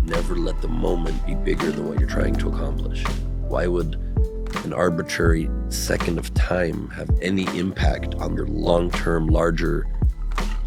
never let the moment be bigger than what you're trying to accomplish. Why would an arbitrary second of time have any impact on your long-term, larger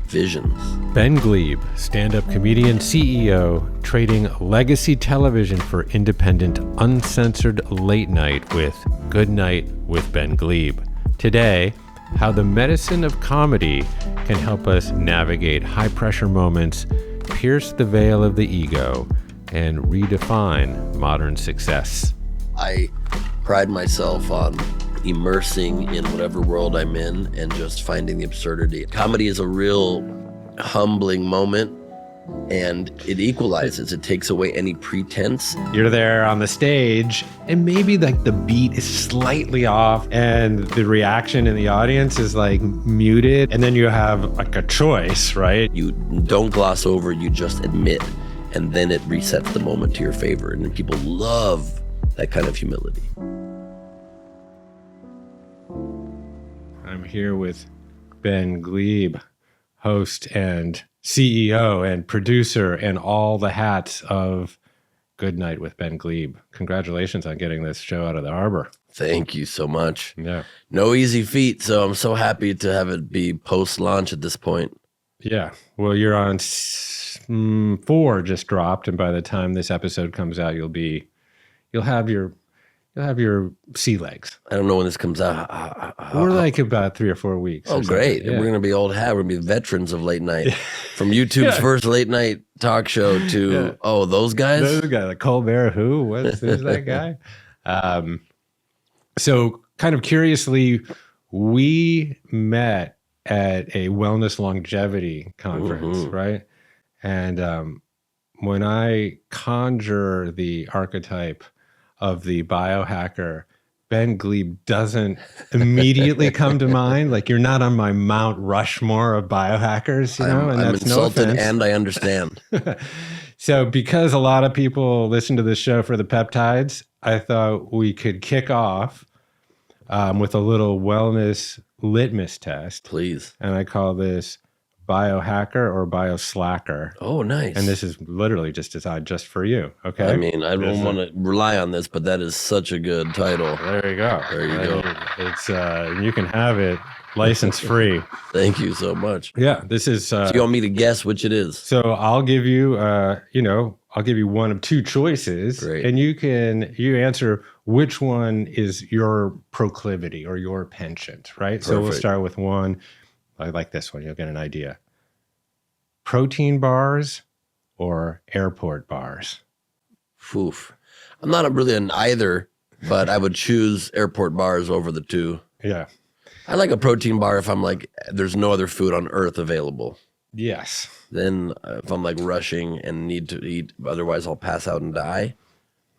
visions? Ben Gleib, stand-up comedian, CEO, trading legacy television for independent, uncensored late night with Good Night with Ben Gleib. Today, how the medicine of comedy can help us navigate high-pressure moments, pierce the veil of the ego, and redefine modern success. I pride myself on immersing in whatever world I'm in and just finding the absurdity. Comedy is a real humbling moment, and it equalizes. It takes away any pretense. You're there on the stage, and maybe like the beat is slightly off, and the reaction in the audience is like muted, and then you have like a choice, right? You don't gloss over, you just admit, and then it resets the moment to your favor, and then people love that kind of humility. I'm here with Ben Gleib, host and CEO and producer and all the hats of Good Night with Ben Gleib. Congratulations on getting this show out of the harbor. Thank you so much. Yeah. No easy feat, so I'm so happy to have it be post-launch at this point. Yeah. Well, you're on 4 just dropped, and by the time this episode comes out, you'll have your sea legs. I don't know when this comes out. We're like about 3 or 4 weeks. Oh, great. Yeah. We're going to be old hat. We're going to be veterans of late night. From YouTube's first late night talk show to, those guys? Those guys, like Colbert, who's that guy? So kind of curiously, we met at a wellness longevity conference, right? And when I conjure the archetype of the biohacker, Ben Gleib doesn't immediately come to mind. Like, you're not on my Mount Rushmore of biohackers, you know? I'm that's insulted, no offense. and I understand. So because a lot of people listen to this show for the peptides, I thought we could kick off with a little wellness litmus test. Please. And I call this biohacker or bioslacker. Oh, nice. And this is literally just designed just for you, okay? I mean, I don't want to rely on this, but that is such a good title. There you go. There you go. It's you can have it license free. Thank you so much. Yeah, this is. So you want me to guess which it is? So I'll give you, I'll give you one of 2 choices, Great. And you answer which one is your proclivity or your penchant, right? So we'll start with one. I like this one. You'll get an idea. Protein bars or airport bars? Oof. I'm not really an either, but I would choose airport bars over the 2. Yeah. I like a protein bar if I'm like, there's no other food on earth available. Yes. Then if I'm like rushing and need to eat, otherwise I'll pass out and die,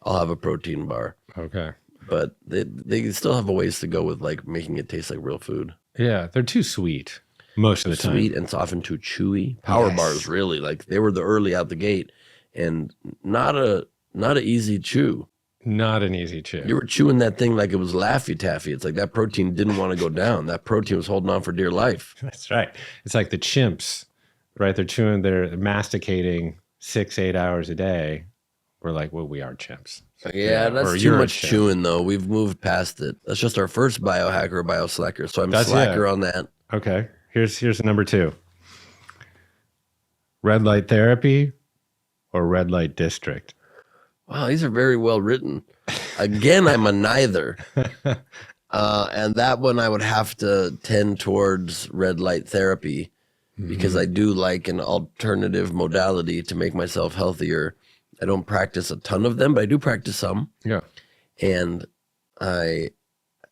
I'll have a protein bar. Okay. But they still have a ways to go with like making it taste like real food. Yeah, they're too sweet most of the time. Sweet, and it's often too chewy. Power bars, really, like they were the early out the gate, and not a easy chew. Not an easy chew. You were chewing that thing like it was Laffy Taffy. It's like that protein didn't want to go down. That protein was holding on for dear life. That's right. It's like the chimps, right? They're masticating 6-8 hours a day. We're like, well, we are chimps. Yeah, that's too much chewing, though. We've moved past it. That's just our first biohacker or bioslacker. So I'm slacker on that. Okay. Here's number 2. Red light therapy or red light district? Wow, these are very well written. Again, I'm a neither. And that one I would have to tend towards red light therapy because I do like an alternative modality to make myself healthier. I don't practice a ton of them, but I do practice some. Yeah. And I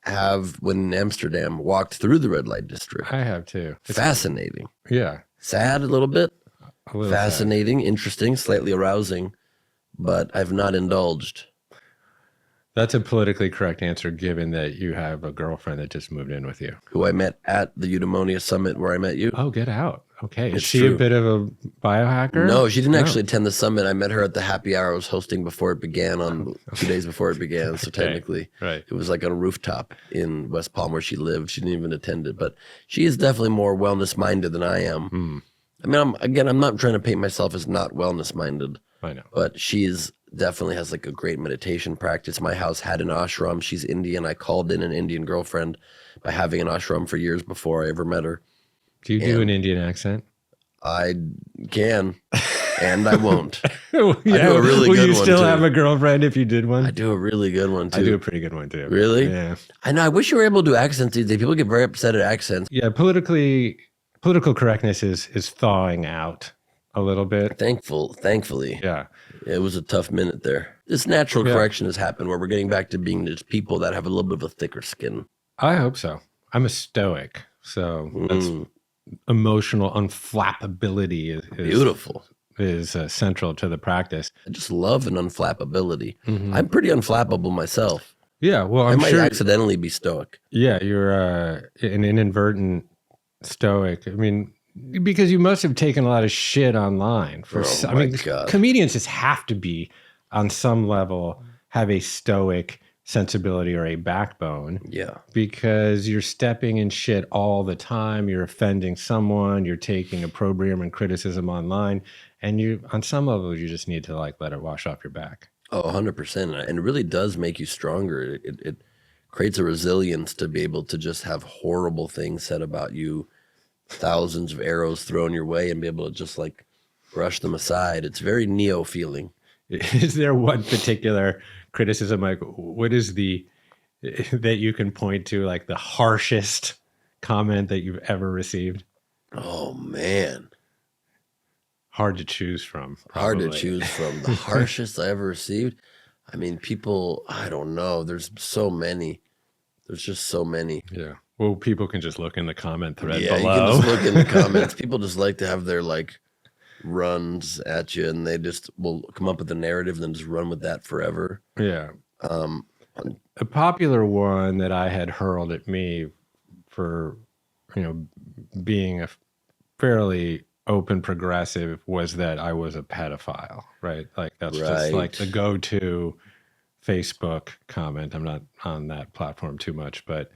have, when in Amsterdam, walked through the red light district. I have too. It's fascinating. Yeah. Sad a little bit. A little fascinating, interesting, slightly arousing, but I've not indulged. That's a politically correct answer, given that you have a girlfriend that just moved in with you. Who I met at the Eudaimonia Summit where I met you. Oh, get out. Okay. Is It's she true. a bit of a biohacker? No, she didn't actually attend the summit. I met her at the happy hour I was hosting before it began on 2 days before it began. So technically, right. It was like on a rooftop in West Palm where she lived. She didn't even attend it, but she is definitely more wellness minded than I am. I mean, I'm not trying to paint myself as not wellness minded. I know. But she's definitely has like a great meditation practice. My house had an ashram. She's Indian. I called in an Indian girlfriend by having an ashram for years before I ever met her. Do you do an Indian accent? I can, and I won't. Yeah, I do a really good will you one, still too. have a girlfriend if you did one? I do a really good one too. I do a pretty good one too. Really? Yeah. I know. I wish you were able to do accents these days. People get very upset at accents. Yeah, political correctness is thawing out a little bit. Thankfully. Yeah. It was a tough minute there. This natural correction has happened where we're getting back to being just people that have a little bit of a thicker skin. I hope so. I'm a stoic, so that's emotional unflappability is Beautiful. Is central to the practice. I just love an unflappability. I'm pretty unflappable myself. Yeah, well, I I'm might sure. accidentally be stoic. Yeah, you're an inadvertent stoic. I mean, because you must have taken a lot of shit online. Oh my God. Comedians just have to be, on some level, have a stoic sensibility or a backbone. Yeah. Because you're stepping in shit all the time. You're offending someone. You're taking opprobrium and criticism online. And you, on some level, you just need to like let it wash off your back. Oh, 100%. And it really does make you stronger. It creates a resilience to be able to just have horrible things said about you, thousands of arrows thrown your way, and be able to just like brush them aside. It's very Neo feeling. Is there one particular criticism, like what is that you can point to, like the harshest comment that you've ever received? Oh, man. Hard to choose from. Hard to probably. choose from. The harshest I ever received. I mean, people, I don't know. There's so many. There's just so many. Yeah. Well, people can just look in the comment thread Yeah, below. you can just look in the comments. People just like to have their like runs at you, and they just will come up with a narrative and then just run with that forever. Yeah. A popular one that I had hurled at me for, being a fairly open progressive was that I was a pedophile, right? Like that's just like the go-to Facebook comment. I'm not on that platform too much, but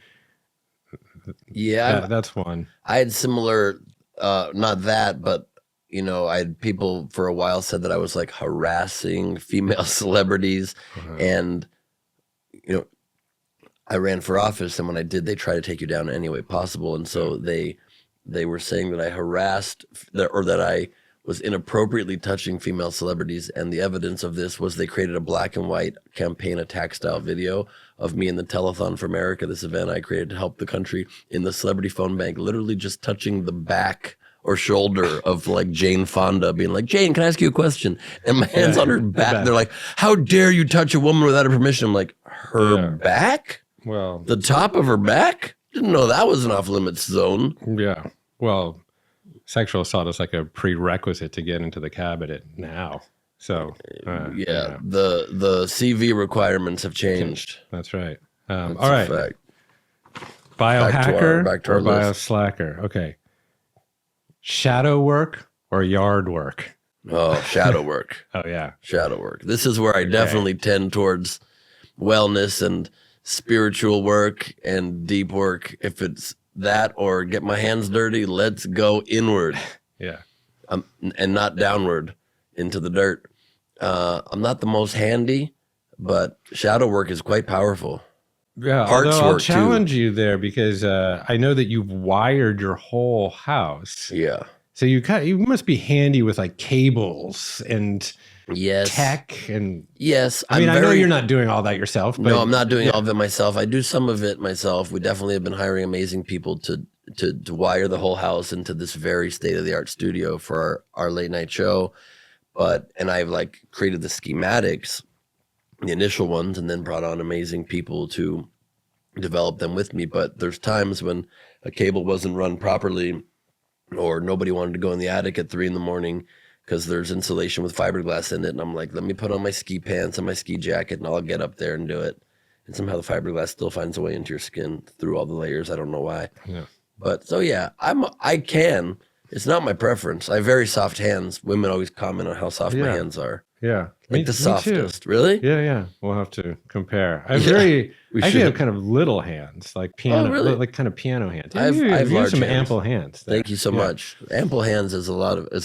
yeah, that's one. I had similar, not that, but I had people for a while said that I was like harassing female celebrities, and I ran for office, and when I did, they tried to take you down in any way possible, and so they were saying that I harassed or that I was inappropriately touching female celebrities, and the evidence of this was they created a black and white campaign attack style video of me in the Telethon for America, this event I created to help the country, in the celebrity phone bank, literally just touching the back or shoulder of like Jane Fonda, being like, Jane, can I ask you a question? And my hand's on her back. They're like, how dare you touch a woman without her permission? I'm like, her back? Well, the top of her back? Didn't know that was an off limits zone. Yeah. Well, sexual assault is like a prerequisite to get into the cabinet now. So the CV requirements have changed. That's right. That's all right. Fact. Biohacker back to our or list. bioslacker? Okay. Shadow work or yard work? Oh, shadow work. Oh, yeah. Shadow work. This is where I definitely tend towards wellness and spiritual work and deep work. If it's that or get my hands dirty, let's go inward. Yeah. And not downward into the dirt. I'm not the most handy, but shadow work is quite powerful. Yeah, I'll challenge you there because I know that you've wired your whole house. Yeah. So you must be handy with like cables and tech and I know you're not doing all that yourself. But no, I'm not doing all of it myself. I do some of it myself. We definitely have been hiring amazing people to wire the whole house into this very state-of-the-art studio for our late night show. And I've like created the schematics, the initial ones, and then brought on amazing people to develop them with me. But there's times when a cable wasn't run properly, or nobody wanted to go in the attic at 3 a.m. because there's insulation with fiberglass in it. And I'm like, let me put on my ski pants and my ski jacket and I'll get up there and do it. And somehow the fiberglass still finds a way into your skin through all the layers. I don't know why. Yeah. But so yeah, I can. It's not my preference. I have very soft hands. Women always comment on how soft my hands are. Yeah. Like the softest. Really? Yeah. We'll have to compare. I actually have kind of little hands, like piano, like kind of piano hands. I've large some hands. Ample hands. There. Thank you so much. Ample hands is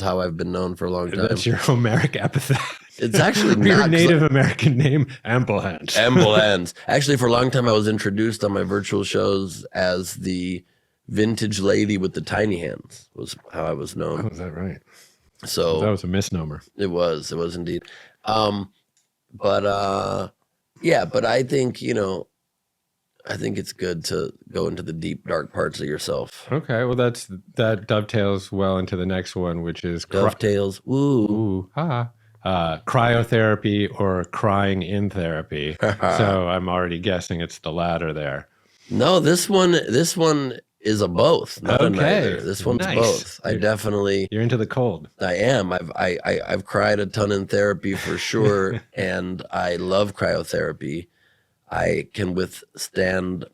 how I've been known for a long time. That's your Homeric epithet. It's actually not your Native American name, Ample Hands. Ample Hands. Actually, for a long time, I was introduced on my virtual shows as the vintage lady with the tiny hands. Was how I was known. Oh, is that right? So that was a misnomer. It was indeed. But I think, I think it's good to go into the deep, dark parts of yourself. Okay, well, that dovetails well into the next one, which is dovetails. Cryotherapy or crying in therapy. So I'm already guessing it's the latter there. No, this one is a both, not a neither. This one's both. You're into the cold. I am. I've cried a ton in therapy for sure, and I love cryotherapy. I can withstand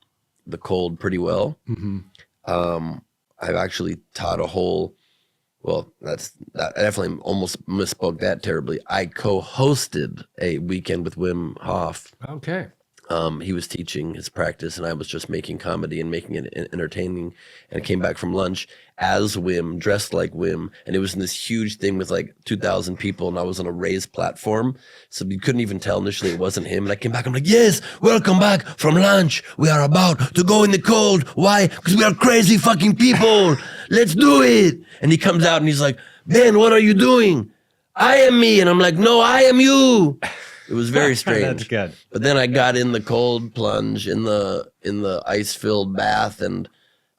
the cold pretty well. Mm-hmm. I've actually taught a whole. Well, I definitely almost misspoke that terribly. I co-hosted a weekend with Wim Hof. Okay. He was teaching his practice, and I was just making comedy and making it entertaining. And I came back from lunch as Wim, dressed like Wim, and it was in this huge thing with like 2,000 people, and I was on a raised platform, so you couldn't even tell initially it wasn't him. And I came back, I'm like, yes, welcome back from lunch. We are about to go in the cold. Why? Because we are crazy fucking people. Let's do it. And he comes out and he's like, Ben, what are you doing? I am me. And I'm like, no, I am you. It was very strange. That's good. But then I got in the cold plunge in the ice-filled bath, and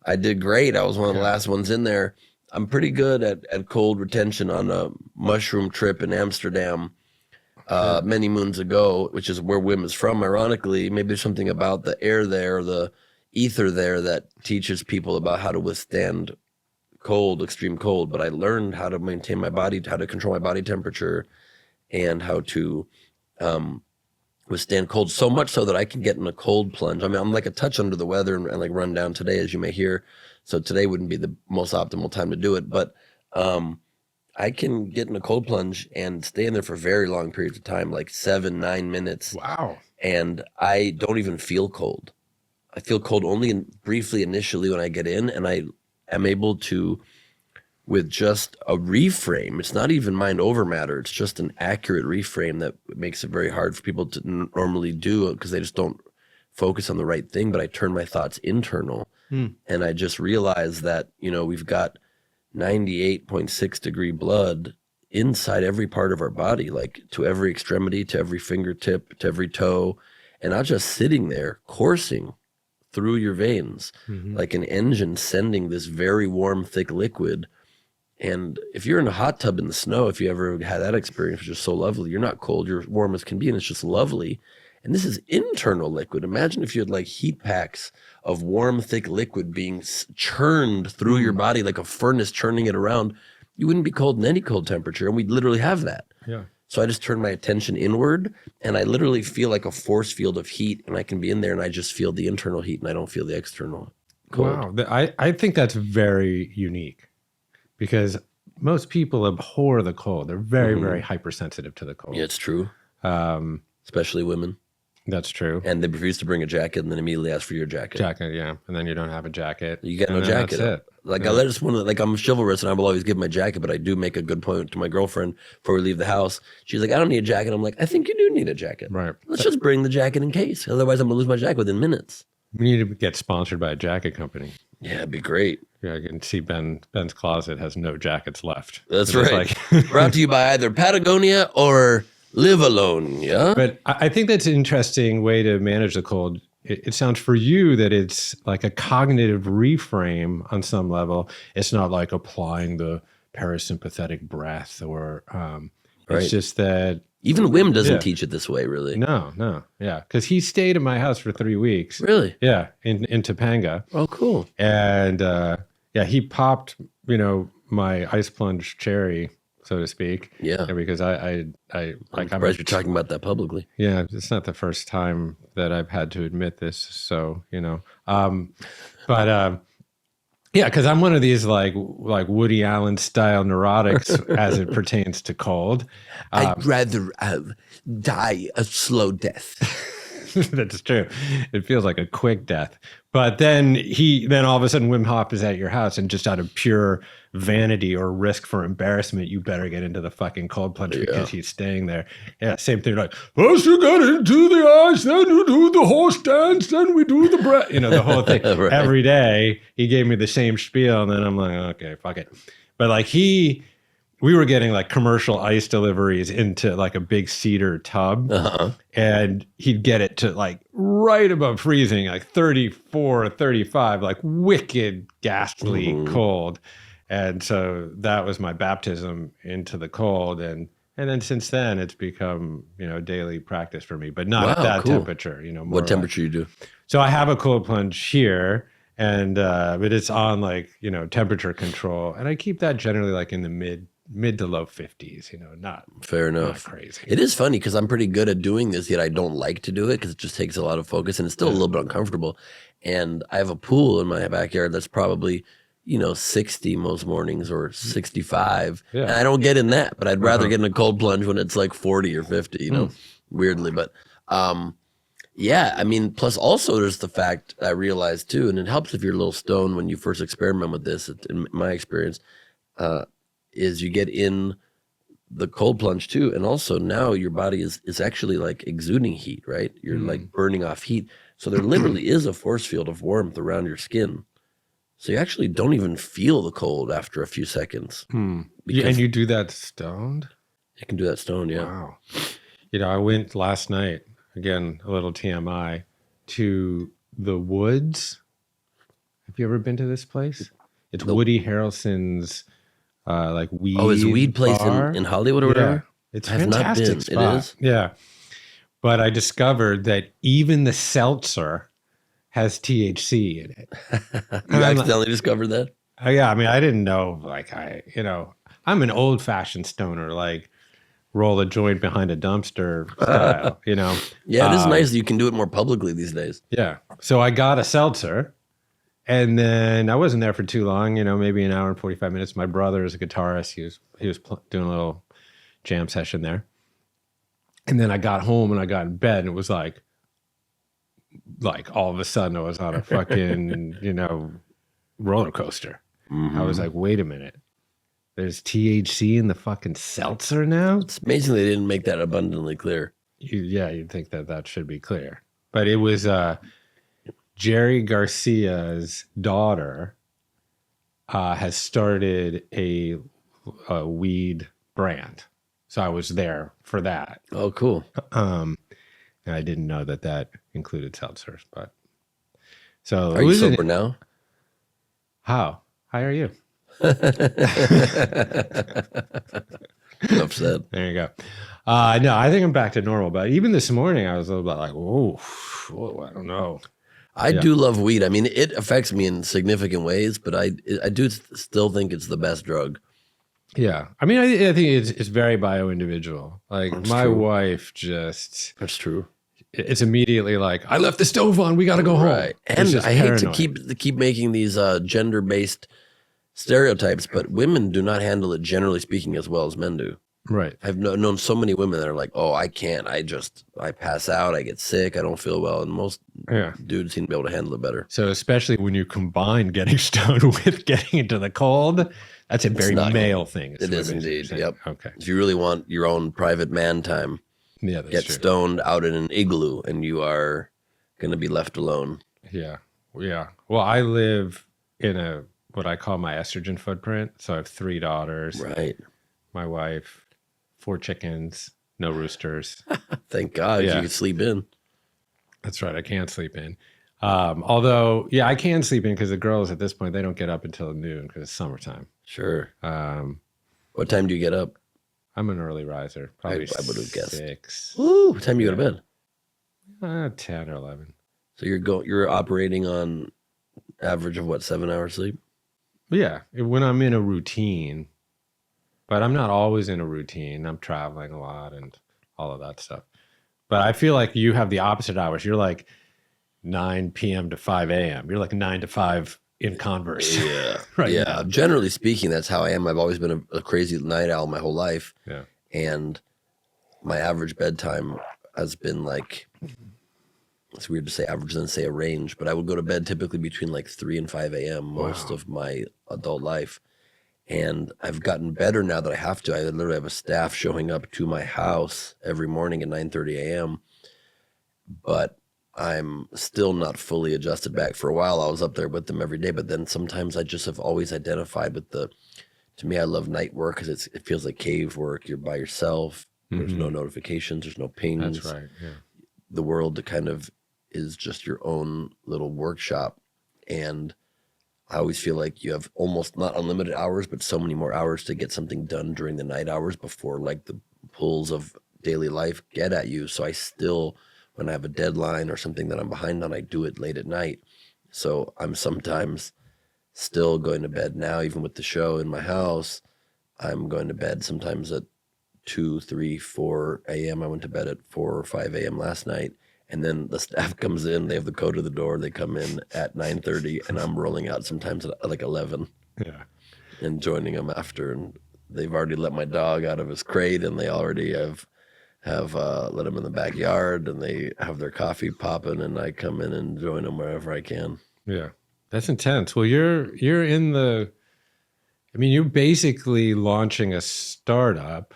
I did great. I was one of the last ones in there. I'm pretty good at cold retention on a mushroom trip in Amsterdam many moons ago, which is where Wim is from, ironically. Maybe there's something about the air there, the ether there, that teaches people about how to withstand cold, extreme cold. But I learned how to maintain my body, how to control my body temperature, and how to withstand cold, so much so that I can get in a cold plunge. I mean, I'm like a touch under the weather and like run down today, as you may hear. So today wouldn't be the most optimal time to do it, but I can get in a cold plunge and stay in there for very long periods of time, like 7-9 minutes. Wow. And I don't even feel cold. I feel cold only briefly initially when I get in, and I am able to, with just a reframe, it's not even mind over matter, it's just an accurate reframe that makes it very hard for people to normally do because they just don't focus on the right thing. But I turn my thoughts internal, and I just realize that, we've got 98.6 degree blood inside every part of our body, like to every extremity, to every fingertip, to every toe, and not just sitting there coursing through your veins, like an engine sending this very warm, thick liquid. And if you're in a hot tub in the snow, if you ever had that experience, which is so lovely, you're not cold, you're warm as can be, and it's just lovely. And this is internal liquid. Imagine if you had like heat packs of warm, thick liquid being churned through your body like a furnace churning it around. You wouldn't be cold in any cold temperature, and we'd literally have that. Yeah. So I just turn my attention inward, and I literally feel like a force field of heat, and I can be in there, and I just feel the internal heat, and I don't feel the external cold. Wow. I think that's very unique. Because most people abhor the cold. They're very, very hypersensitive to the cold. Yeah, it's true. Especially women. That's true. And they refuse to bring a jacket and then immediately ask for your jacket. Yeah. And then you don't have a jacket. You get no jacket. That's it. Like, I just want to, like, I'm chivalrous and I will always give my jacket, but I do make a good point to my girlfriend before we leave the house. She's like, I don't need a jacket. I'm like, I think you do need a jacket. Right. Let's just bring the jacket in case. Otherwise, I'm going to lose my jacket within minutes. We need to get sponsored by a jacket company. Yeah, it'd be great. Yeah, you can see Ben's closet has no jackets left. That's right. Brought to you by either Patagonia or Live Alone, yeah? But I think that's an interesting way to manage the cold. It sounds for you that it's like a cognitive reframe on some level. It's not like applying the parasympathetic breath or it's just that... Even Wim doesn't teach it this way, really. No. Yeah, because he stayed in my house for 3 weeks. Really? Yeah, in Topanga. Oh, cool. And he popped, my ice plunge cherry, so to speak. Yeah. Because I'm surprised you're talking about that publicly. Yeah, it's not the first time that I've had to admit this. So, but Yeah, because I'm one of these like Woody Allen style neurotics as it pertains to cold. I'd rather die a slow death. That's true. It feels like a quick death. But then all of a sudden Wim Hof is at your house, and just out of pure vanity or risk for embarrassment, you better get into the fucking cold plunge because he's staying there. Yeah, same thing. Like, first you get into the ice, then you do the horse dance, then we do the breath. The whole thing. Right. Every day he gave me the same spiel, and then I'm like, okay, fuck it. But like we were getting like commercial ice deliveries into like a big cedar tub, and he'd get it to like right above freezing, like 34, 35, like wicked, ghastly cold. And so that was my baptism into the cold. And then since then it's become, daily practice for me, but not at that temperature, more what temperature you do? So I have a cold plunge here, and but it's on like, temperature control. And I keep that generally like in the mid to low 50s, not fair enough. Not crazy. It is funny because I'm pretty good at doing this, yet I don't like to do it because it just takes a lot of focus, and it's still a little bit uncomfortable. And I have a pool in my backyard that's probably 60 most mornings, or 65. Yeah. And I don't get in that, but I'd rather get in a cold plunge when it's like 40 or 50, weirdly. But yeah, I mean, plus also there's the fact I realized too, and it helps if you're a little stoned when you first experiment with this, in my experience, is you get in the cold plunge too. And also now your body is actually like exuding heat, right? You're like burning off heat. So there literally is a force field of warmth around your skin. So you actually don't even feel the cold after a few seconds. And you do that stoned? You can do that stoned, yeah. Wow. I went last night, again, a little TMI, to the Woods. Have you ever been to this place? It's Woody Harrelson's like weed. Oh, his weed place bar. in Hollywood or whatever? Yeah. It's I have fantastic not been. spot. It is? Yeah. But I discovered that even the seltzer has THC in it. You accidentally discovered that? Yeah, I mean, I didn't know. Like, I'm an old-fashioned stoner, like roll a joint behind a dumpster style, Yeah, it is nice that you can do it more publicly these days. Yeah. So I got a seltzer, and then I wasn't there for too long, maybe an hour and 45 minutes. My brother is a guitarist. He was doing a little jam session there. And then I got home and I got in bed, and it was like all of a sudden I was on a fucking, roller coaster. I was like, wait a minute. There's THC in the fucking seltzer now? It's amazing they didn't make that abundantly clear. You'd think that should be clear. But it was Jerry Garcia's daughter has started a weed brand. So I was there for that. Oh, cool. And I didn't know that included seltzers, but so are you sober now? How high are you? Enough said. There you go. No, I think I'm back to normal. But even this morning, I was a little bit like, whoa, I don't know. I do love weed. I mean, it affects me in significant ways, but I do still think it's the best drug. Yeah. I mean, I think it's very bio-individual. Like That's my true. wife just... That's true. It's immediately like, I left the stove on. We got to go home. Right. And It's just I hate to paranoid. keep making these gender-based stereotypes, but women do not handle it, generally speaking, as well as men do. Right. I've known so many women that are like, oh, I can't. I pass out. I get sick. I don't feel well. And most dudes seem to be able to handle it better. So especially when you combine getting stoned with getting into the cold, that's a very not male thing. It is indeed. Yep. Okay. If you really want your own private man time, Yeah, that's get true. stoned out in an igloo and you are going to be left alone. Yeah. Yeah. Well, I live in what I call my estrogen footprint. So I have 3 daughters, Right. my wife, 4 chickens, no roosters. Thank God Yeah. you can sleep in. That's right. I can't sleep in. Although, yeah, I can sleep in because the girls at this point, they don't get up until noon because it's summertime. Sure. What time do you get up? I'm an early riser, probably I would have guessed. 6, Ooh, what time do you go to bed? 10 or 11. So you're operating on average of what, 7 hours sleep? Yeah, when I'm in a routine, but I'm not always in a routine. I'm traveling a lot and all of that stuff. But I feel like you have the opposite hours. You're like 9 p.m. to 5 a.m. You're like 9 to 5 in Converse. Yeah. Right Yeah. now. Generally speaking, that's how I am. I've always been a crazy night owl my whole life. Yeah. And my average bedtime has been like, it's weird to say average than say a range, but I would go to bed typically between like 3 and 5 a.m. most of my adult life. And I've gotten better now that I have to. I literally have a staff showing up to my house every morning at 9:30 a.m. But I'm still not fully adjusted back. For a while, I was up there with them every day. But then sometimes I just have always identified with to me, I love night work because it feels like cave work. You're by yourself. There's no notifications. There's no pings. That's right. Yeah. The world kind of is just your own little workshop. And I always feel like you have almost not unlimited hours, but so many more hours to get something done during the night hours before like the pulls of daily life get at you. So I still, when I have a deadline or something that I'm behind on, I do it late at night. So I'm sometimes still going to bed now, even with the show in my house. I'm going to bed sometimes at 2, 3, 4 a.m. I went to bed at 4 or 5 a.m. last night. And then the staff comes in, they have the code to the door, they come in at 9:30, and I'm rolling out sometimes at like 11 and joining them after. And they've already let my dog out of his crate, and they already have let him in the backyard, and they have their coffee popping, and I come in and join them wherever I can. Yeah, that's intense. Well, you're you're basically launching a startup,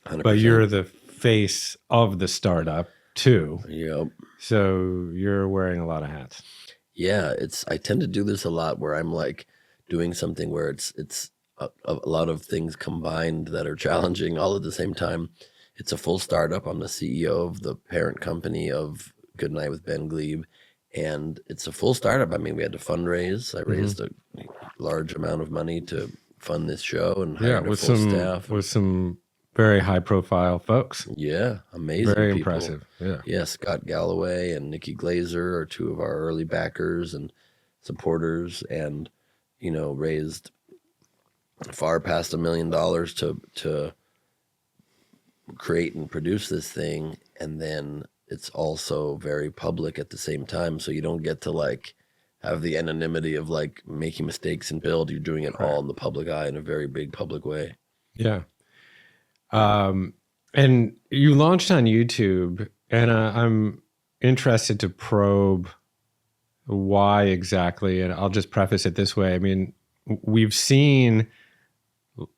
100%. but you're the face of the startup too. Yep. So you're wearing a lot of hats. Yeah, I tend to do this a lot where I'm like doing something where it's a lot of things combined that are challenging all at the same time. It's a full startup. I'm the CEO of the parent company of Good Night with Ben Gleib, and it's a full startup. I mean, we had to fundraise. I raised a large amount of money to fund this show and hired a full staff. With some very high profile folks. Yeah, amazing. Very people. impressive. Yeah. Yeah, Scott Galloway and Nikki Glazer are two of our early backers and supporters, and raised far past $1 million to create and produce this thing. And then it's also very public at the same time, so you don't get to like have the anonymity of like making mistakes and build. You're doing it all in the public eye in a very big public way. Yeah. And you launched on YouTube, and I'm interested to probe why exactly. And I'll just preface it this way. I mean, we've seen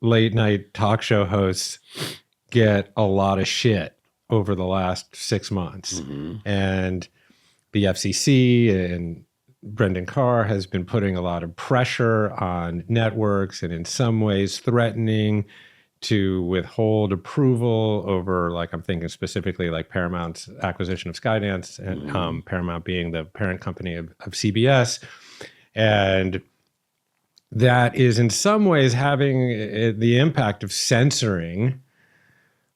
late night talk show hosts get a lot of shit over the last 6 months. And the FCC and Brendan Carr has been putting a lot of pressure on networks and in some ways threatening to withhold approval over, like, I'm thinking specifically like Paramount's acquisition of Skydance, and Paramount being the parent company of CBS. And that is in some ways having the impact of censoring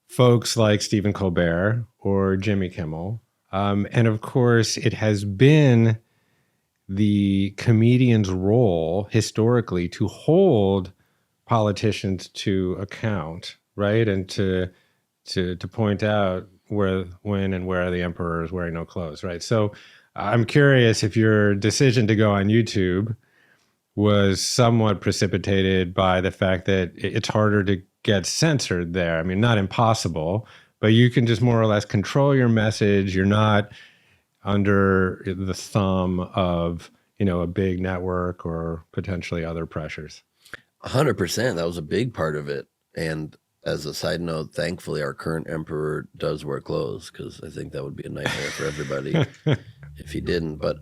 folks like Stephen Colbert or Jimmy Kimmel. And of course, it has been the comedian's role historically to hold politicians to account, right? And to point out when and where the emperor is wearing no clothes, right? So I'm curious if your decision to go on YouTube was somewhat precipitated by the fact that it's harder to get censored there. I mean, not impossible, but you can just more or less control your message. You're not under the thumb of, a big network or potentially other pressures. 100%. That was a big part of it. And as a side note, thankfully, our current emperor does wear clothes, because I think that would be a nightmare for everybody if he didn't. But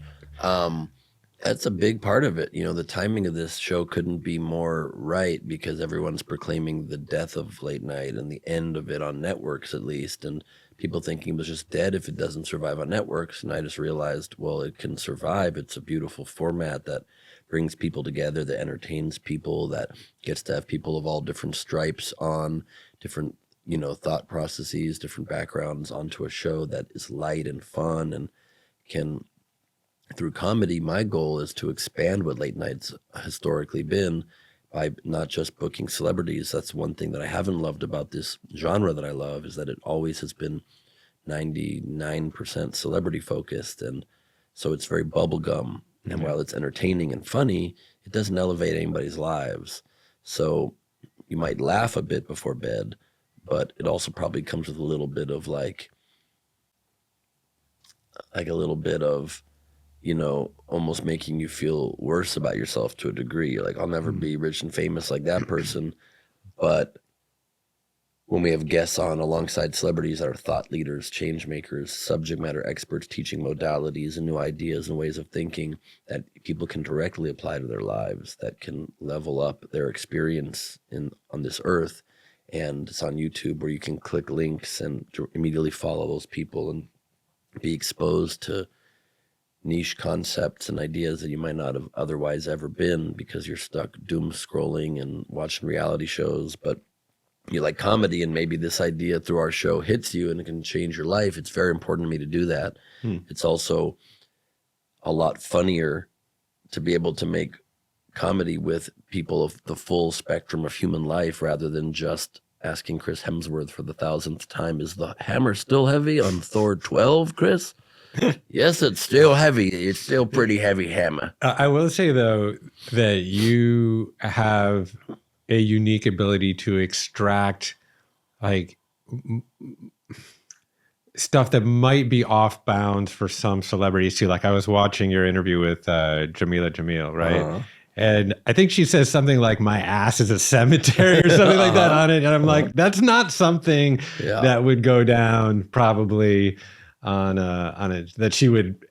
that's a big part of it. The timing of this show couldn't be more right, because everyone's proclaiming the death of late night and the end of it on networks, at least. And people thinking it was just dead if it doesn't survive on networks. And I just realized, well, it can survive. It's a beautiful format that brings people together, that entertains people, that gets to have people of all different stripes on, different, thought processes, different backgrounds onto a show that is light and fun and can, through comedy, my goal is to expand what late night's historically been by not just booking celebrities. That's one thing that I haven't loved about this genre that I love, is that it always has been 99% celebrity focused. And so it's very bubblegum. And while it's entertaining and funny, it doesn't elevate anybody's lives. So you might laugh a bit before bed, but it also probably comes with a little bit of like a little bit of, you know, almost making you feel worse about yourself to a degree. You're like, I'll never be rich and famous like that person. But when we have guests on alongside celebrities that are thought leaders, change makers, subject matter experts teaching modalities and new ideas and ways of thinking that people can directly apply to their lives, that can level up their experience on this earth. And it's on YouTube where you can click links and immediately follow those people and be exposed to niche concepts and ideas that you might not have otherwise ever been because you're stuck doom scrolling and watching reality shows. But you like comedy, and maybe this idea through our show hits you and it can change your life. It's very important to me to do that. It's also a lot funnier to be able to make comedy with people of the full spectrum of human life rather than just asking Chris Hemsworth for the 1,000th time, is the hammer still heavy on Thor 12, Chris? Yes, it's still heavy. It's still pretty heavy hammer. I will say, though, that you have a unique ability to extract like stuff that might be off bounds for some celebrities too. Like I was watching your interview with Jamila Jamil, right? And I think she says something like, my ass is a cemetery or something like that on it. And I'm like, that's not something that would go down probably on a that she would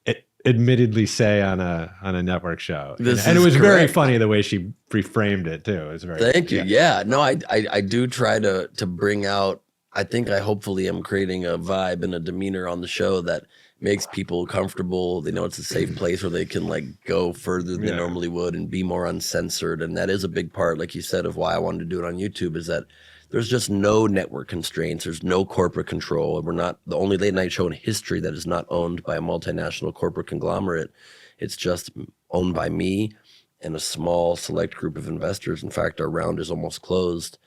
admittedly say on a network show. And it was very funny the way she reframed it too. It was very Thank you. Yeah. No, I do try to bring out, I think I hopefully am creating a vibe and a demeanor on the show that makes people comfortable. They know it's a safe place where they can like go further than they normally would and be more uncensored. And that is a big part, like you said, of why I wanted to do it on YouTube, is that there's just no network constraints. There's no corporate control. We're not the only late night show in history that is not owned by a multinational corporate conglomerate. It's just owned by me and a small select group of investors. In fact, our round is almost closed.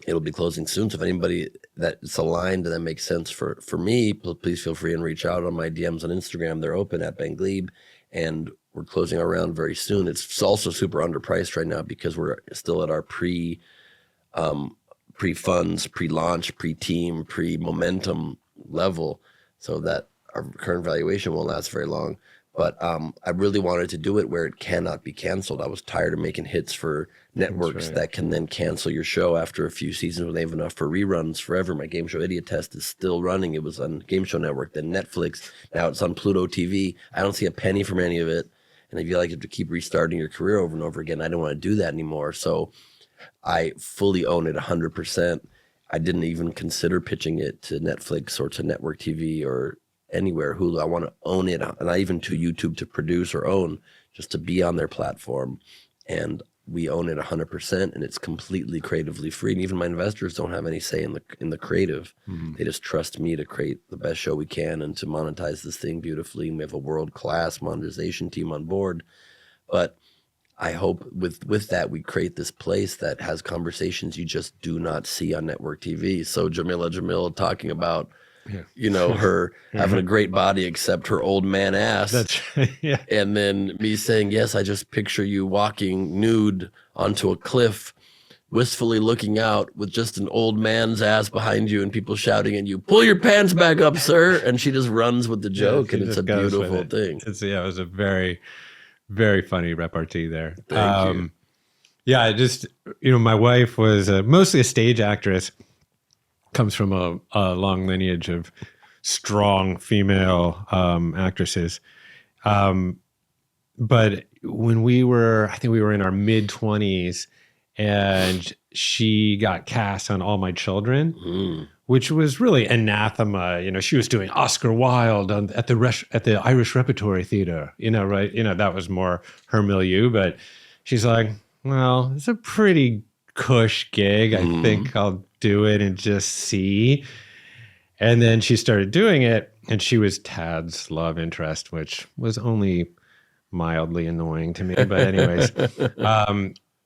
It'll be closing soon. So if anybody that's aligned and that makes sense for me, please feel free and reach out on my DMs on Instagram. They're open at Ben Gleib, and we're closing our round very soon. It's also super underpriced right now because we're still at our pre-funds, pre-launch, pre-team, pre-momentum level, so that our current valuation won't last very long. But I really wanted to do it where it cannot be canceled. I was tired of making hits for networks that can then cancel your show after a few seasons when they have enough for reruns forever. My Game Show Idiot Test is still running. It was on Game Show Network, then Netflix. Now it's on Pluto TV. I don't see a penny from any of it. And if you like to keep restarting your career over and over again, I don't want to do that anymore. So I fully own it 100%. I didn't even consider pitching it to Netflix or to network TV or anywhere, Hulu. I want to own it, and not even to YouTube to produce or own, just to be on their platform. And we own it 100%, and it's completely creatively free. And even my investors don't have any say in the creative. They just trust me to create the best show we can and to monetize this thing beautifully. And we have a world-class monetization team on board. But I hope with that, we create this place that has conversations you just do not see on network TV. So Jamila Jamil talking about, you know, her having a great body except her old man ass. That's right. Yeah. And then me saying, yes, I just picture you walking nude onto a cliff, wistfully looking out with just an old man's ass behind you and people shouting at you, pull your pants back up, sir. And she just runs with the joke, and it's a beautiful thing. It was a very, very funny repartee there. Thank you. Yeah, just, you know, my wife was mostly a stage actress, comes from a long lineage of strong female actresses. But when I think we were in our mid-20s, and she got cast on All My Children, which was really anathema. You know, she was doing Oscar Wilde at the Irish Repertory Theater, you know, right? You know, that was more her milieu. But she's like, well, it's a pretty cush gig. I think I'll do it and just see. And then she started doing it, and she was Tad's love interest, which was only mildly annoying to me. But anyways,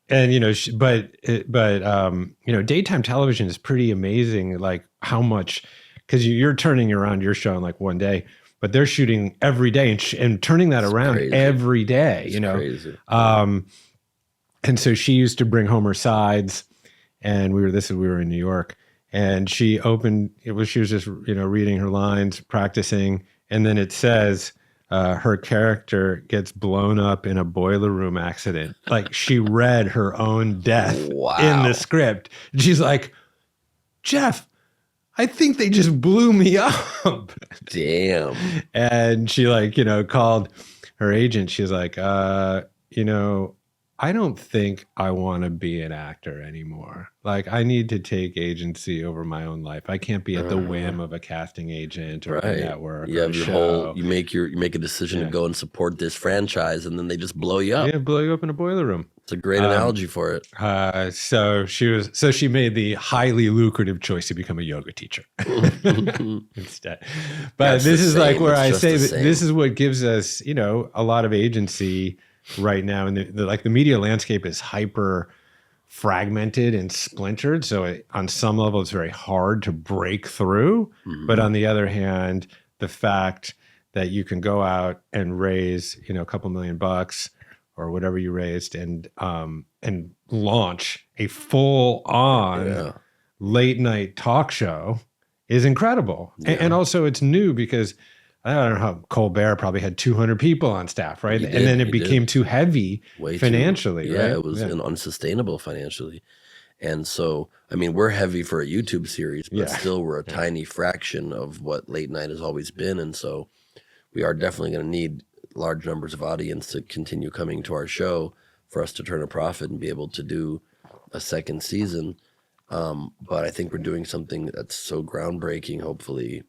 and you know, you know, daytime television is pretty amazing. Like how much, because you're turning around your show in like one day. but they're shooting every day and turning that around crazy. every day, It's you know. crazy. And so she used to bring home her sides, and we were in New York, and she was just, you know, reading her lines, practicing, and then it says her character gets blown up in a boiler room accident. Like, she read her own death in the script. And she's like, Jeff, I think they just blew me up. Damn. And she, like, you know, called her agent. She's like, you know, I don't think I want to be an actor anymore. Like, I need to take agency over my own life. I can't be at the whim of a casting agent or a network. You or have a your show. you make a decision to go and support this franchise, and then they just blow you up. Yeah, blow you up in a boiler room. It's a great analogy for it. So she made the highly lucrative choice to become a yoga teacher instead. But That's this is the like same. where It's I just say the that same. this is what gives us, you know, a lot of agency right now. And the media landscape is hyper fragmented and splintered. So on some level, it's very hard to break through. But on the other hand, the fact that you can go out and raise, you know, a couple $1,000,000 or whatever you raised, and launch a full-on late night talk show is incredible. And also it's new because I don't know how Colbert probably had 200 people on staff, right? And then it became too heavy financially, right? It was unsustainable financially. And so, I mean, we're heavy for a YouTube series, but still we're a tiny fraction of what late night has always been. And so we are definitely going to need large numbers of audience to continue coming to our show for us to turn a profit and be able to do a second season. But I think we're doing something that's so groundbreaking, hopefully,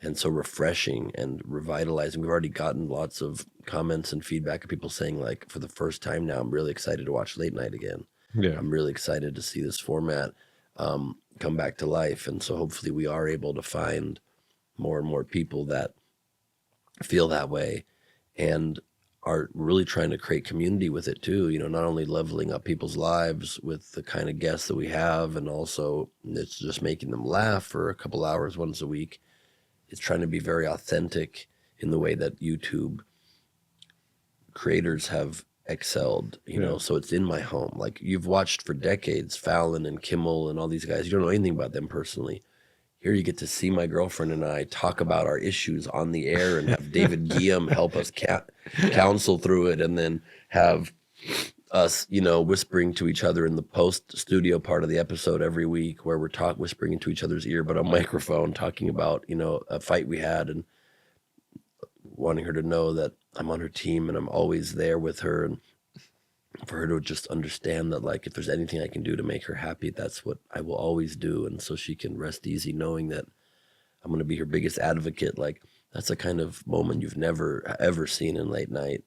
and so refreshing and revitalizing. We've already gotten lots of comments and feedback of people saying, like, for the first time now, I'm really excited to watch late night again. Yeah. I'm really excited to see this format come back to life. And so hopefully we are able to find more and more people that feel that way and are really trying to create community with it too. You know, not only leveling up people's lives with the kind of guests that we have, and also it's just making them laugh for a couple hours once a week. It's trying to be very authentic in the way that YouTube creators have excelled, you know, so it's in my home. Like, you've watched for decades Fallon and Kimmel and all these guys. You don't know anything about them personally. Here you get to see my girlfriend and I talk about our issues on the air and have David Guillaume help us counsel through it, and then have us, you know, whispering to each other in the post-studio part of the episode every week, where we're whispering into each other's ear, but a microphone, talking about, you know, a fight we had, and wanting her to know that I'm on her team and I'm always there with her, and for her to just understand that, like, if there's anything I can do to make her happy, that's what I will always do. And so she can rest easy knowing that I'm going to be her biggest advocate. Like, that's a kind of moment you've never, ever seen in late night,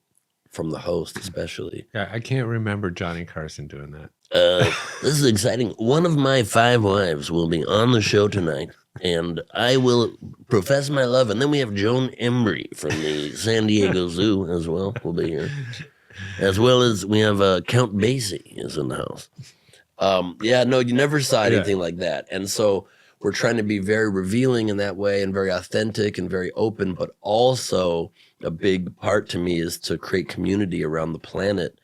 from the host especially. Yeah, I can't remember Johnny Carson doing that. This is exciting. One of my 5 wives will be on the show tonight, and I will profess my love. And then we have Joan Embry from the San Diego Zoo as well, will be here. As well as we have Count Basie is in the house. Yeah, no, you never saw anything like that. And so we're trying to be very revealing in that way, and very authentic and very open, but also a big part to me is to create community around the planet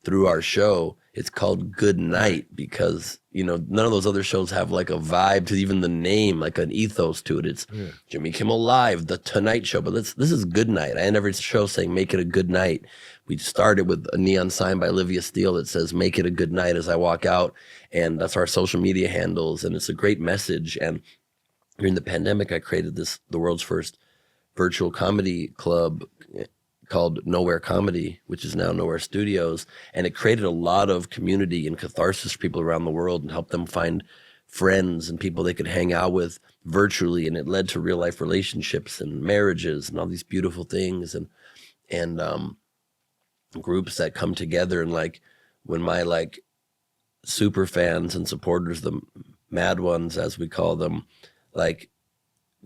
through our show. It's called Good Night because, you know, none of those other shows have like a vibe to even the name, like an ethos to it. It's Jimmy Kimmel Live, The Tonight Show, but this is Good Night. I end every show saying, make it a good night. We started with a neon sign by Olivia Steele that says, make it a good night as I walk out. And that's our social media handles. And it's a great message. And during the pandemic, I created the world's first virtual comedy club called Nowhere Comedy, which is now Nowhere Studios. And it created a lot of community and catharsis for people around the world, and helped them find friends and people they could hang out with virtually. And it led to real life relationships and marriages and all these beautiful things. And groups that come together. And like, when my like super fans and supporters, the mad ones as we call them, like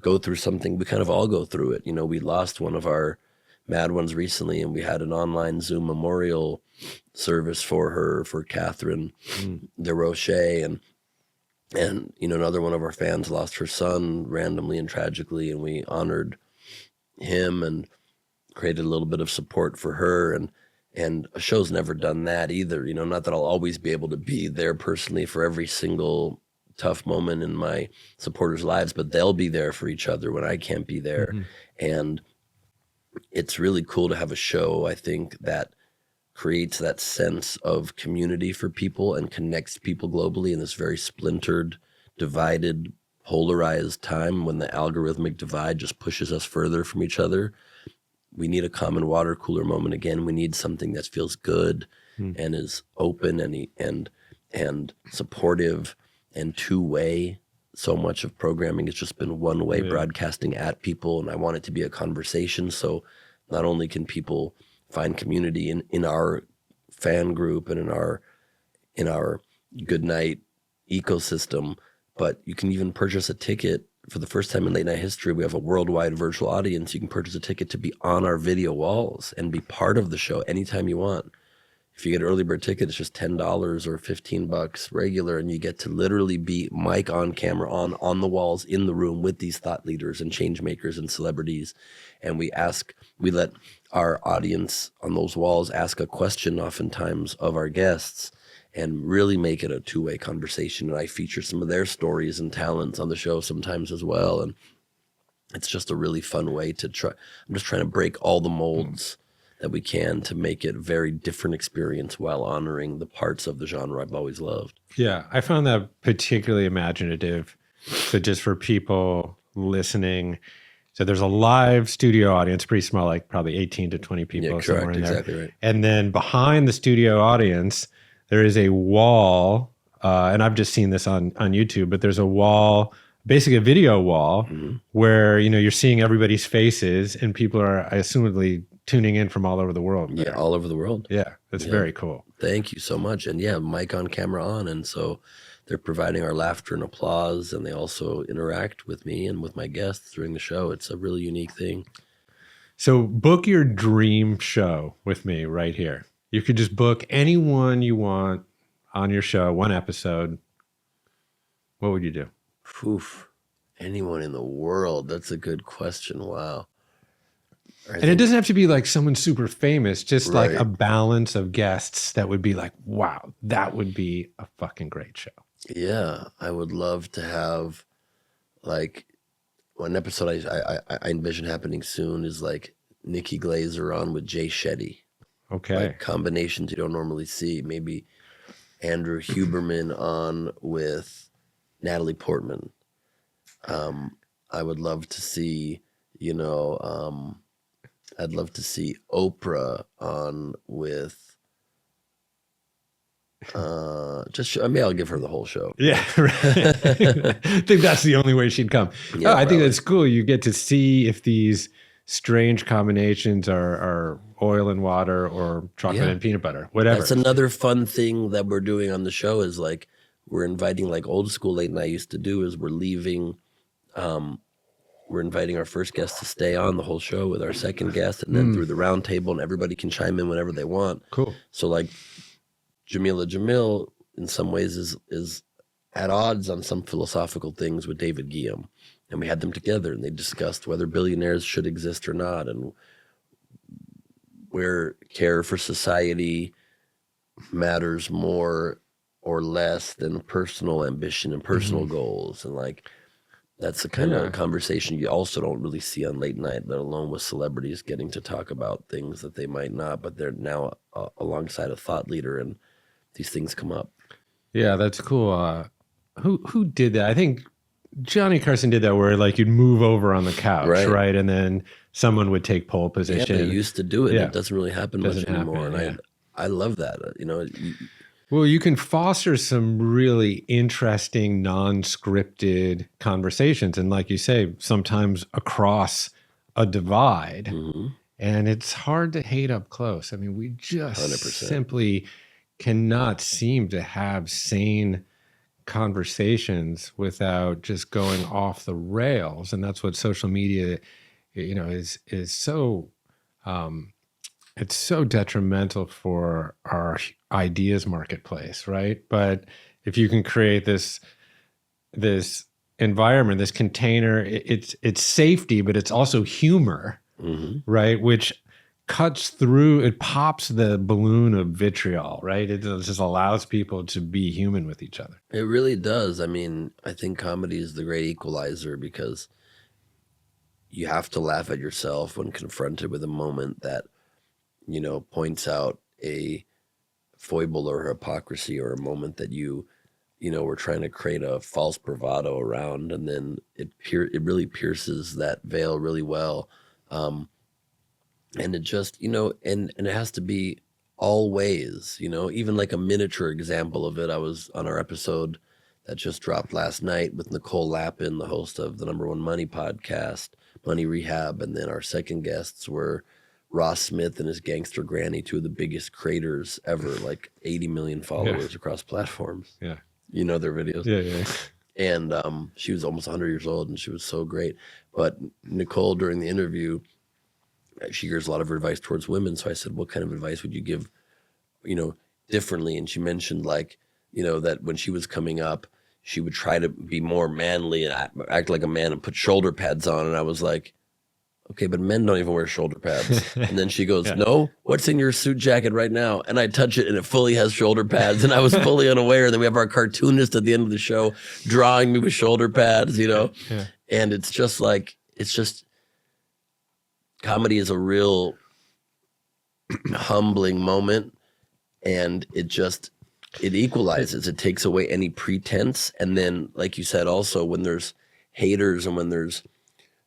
go through something, we kind of all go through it. You know, we lost one of our mad ones recently, and we had an online Zoom memorial service for her, for Catherine DeRoche, and you know, another one of our fans lost her son randomly and tragically, and we honored him and created a little bit of support for her. And a show's never done that either. You know, not that I'll always be able to be there personally for every single tough moment in my supporters' lives, but they'll be there for each other when I can't be there. Mm-hmm. And it's really cool to have a show, I think, that creates that sense of community for people and connects people globally in this very splintered, divided, polarized time when the algorithmic divide just pushes us further from each other. We need a common water cooler moment again. We need something that feels good and is open and supportive and two-way. So much of programming has just been one-way broadcasting at people, and I want it to be a conversation. So not only can people find community in our fan group and in our good night ecosystem, but you can even purchase a ticket. For the first time in late night history, we have a worldwide virtual audience. You can purchase a ticket to be on our video walls and be part of the show anytime you want. If you get an early bird ticket, it's just $10 or $15 regular, and you get to literally be mic on, camera on the walls in the room with these thought leaders and change makers and celebrities. And we let our audience on those walls ask a question oftentimes of our guests and really make it a two-way conversation. And I feature some of their stories and talents on the show sometimes as well. And it's just a really fun way to try. I'm just trying to break all the molds that we can to make it a very different experience while honoring the parts of the genre I've always loved. Yeah, I found that particularly imaginative. So just for people listening, so there's a live studio audience, pretty small, like probably 18 to 20 people. Yeah, correct, exactly right. And then behind the studio audience, there is a wall, and I've just seen this on YouTube, but there's a wall, basically a video wall, where you're seeing everybody's faces, and people are, assumedly, tuning in from all over the world. Yeah, all over the world. Yeah, that's very cool. Thank you so much. And yeah, mic on, camera on, and so they're providing our laughter and applause, and they also interact with me and with my guests during the show. It's a really unique thing. So book your dream show with me right here. You could just book anyone you want on your show, one episode. What would you do? Oof. Anyone in the world? That's a good question. Wow. And it doesn't have to be like someone super famous, just like a balance of guests that would be like, wow, that would be a fucking great show. Yeah. I would love to have like one episode I envision happening soon is like Nikki Glaser on with Jay Shetty. Okay. Like combinations you don't normally see. Maybe Andrew Huberman on with Natalie Portman. I would love to see, I'd love to see Oprah on with, I'll give her the whole show. Yeah, right. I think that's the only way she'd come. Yeah, I think that's cool. You get to see if these strange combinations are oil and water or chocolate and peanut butter, whatever. That's another fun thing that we're doing on the show is like, we're inviting like old school late night used to do is we're inviting our first guest to stay on the whole show with our second guest and then through the round table, and everybody can chime in whenever they want. Cool. So like Jamila Jamil in some ways is at odds on some philosophical things with David Guillaume. And we had them together and they discussed whether billionaires should exist or not and where care for society matters more or less than personal ambition and personal goals. And like, that's the kind of conversation you also don't really see on late night, let alone with celebrities getting to talk about things that they might not, but they're now alongside a thought leader and these things come up. Yeah, that's cool. Who did that? I think Johnny Carson did that where like you'd move over on the couch, right? And then someone would take pole position. Yeah, they used to do it. Yeah. It doesn't really happen much anymore. And I love that. Well, you can foster some really interesting, non-scripted conversations. And like you say, sometimes across a divide. And it's hard to hate up close. I mean, we just 100%. Simply cannot seem to have sane conversations without just going off the rails. And that's what social media, is so... it's so detrimental for our ideas marketplace, right? But if you can create this environment, this container, it's safety, but it's also humor, right? Which cuts through, it pops the balloon of vitriol, right? It just allows people to be human with each other. It really does. I mean, I think comedy is the great equalizer because you have to laugh at yourself when confronted with a moment that, you know, points out a foible or hypocrisy, or a moment that you know, were trying to create a false bravado around, and then it really pierces that veil really well. And it just, you know, and it has to be all ways, you know, even like a miniature example of it. I was on our episode that just dropped last night with Nicole Lapin, the host of the #1 Money podcast, Money Rehab. And then our second guests were Ross Smith and his gangster granny, two of the biggest creators ever, like 80 million followers across platforms. Yeah. You know their videos. Yeah. And she was almost 100 years old, and she was so great. But Nicole, during the interview, she hears a lot of her advice towards women. So I said, what kind of advice would you give, you know, differently? And she mentioned, like, you know, that when she was coming up, she would try to be more manly and act like a man and put shoulder pads on. And I was like, okay, but men don't even wear shoulder pads. And then she goes, no, what's in your suit jacket right now? And I touch it and it fully has shoulder pads. And I was fully unaware. And then we have our cartoonist at the end of the show drawing me with shoulder pads, you know? Yeah. And it's just like, comedy is a real humbling moment, and it equalizes. It takes away any pretense. And then, like you said, also when there's haters and when there's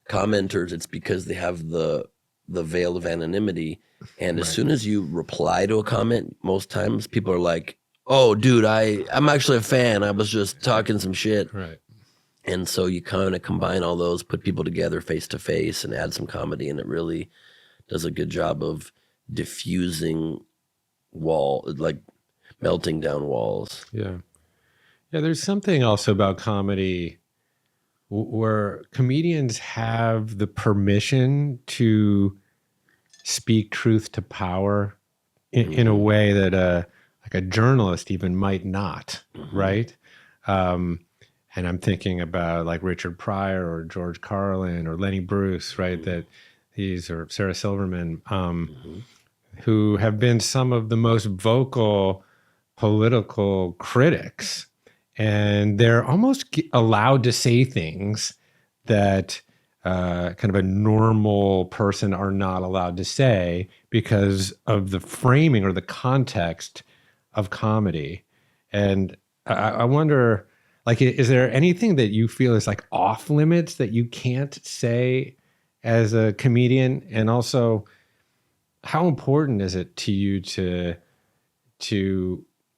commenters, it's because they have the veil of anonymity. And as soon as you reply to a comment, most times people are like, oh, dude, I'm actually a fan. I was just talking some shit. Right. And so you kind of combine all those, put people together face to face, and add some comedy, and it really does a good job of diffusing melting down walls. Yeah. Yeah, there's something also about comedy where comedians have the permission to speak truth to power in a way that like a journalist even might not, right? And I'm thinking about like Richard Pryor or George Carlin or Lenny Bruce, right? That these, or Sarah Silverman, who have been some of the most vocal political critics. And they're almost allowed to say things that kind of a normal person are not allowed to say because of the framing or the context of comedy. And I wonder, like, is there anything that you feel is like off limits that you can't say as a comedian? And also, how important is it to you to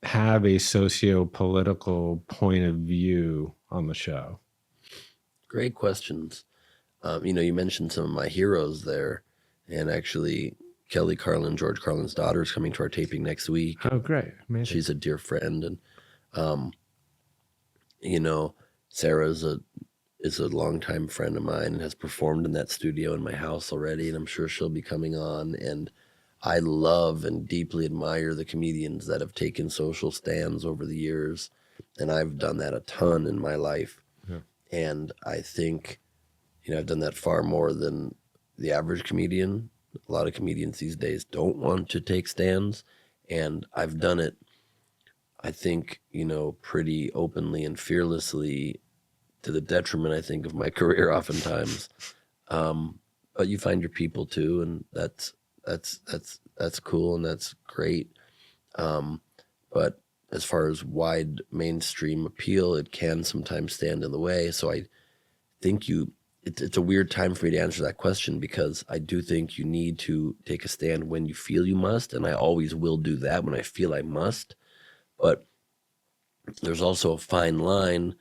have a socio-political point of view on the show? Great questions. You know, you mentioned some of my heroes there, and actually Kelly Carlin, George Carlin's daughter, is coming to our taping next week. Oh, great. Amazing. She's a dear friend. And, you know, Sarah is a longtime friend of mine and has performed in that studio in my house already, and I'm sure she'll be coming on. And I love and deeply admire the comedians that have taken social stands over the years, and I've done that a ton in my life. Yeah. And I think, you know, I've done that far more than the average comedian. A lot of comedians these days don't want to take stands, and I've done it, I think, you know, pretty openly and fearlessly, to the detriment, I think, of my career oftentimes. But you find your people too, and that's cool and that's great. But as far as wide mainstream appeal, it can sometimes stand in the way. So I think it's a weird time for me to answer that question, because I do think you need to take a stand when you feel you must, and I always will do that when I feel I must. But there's also a fine line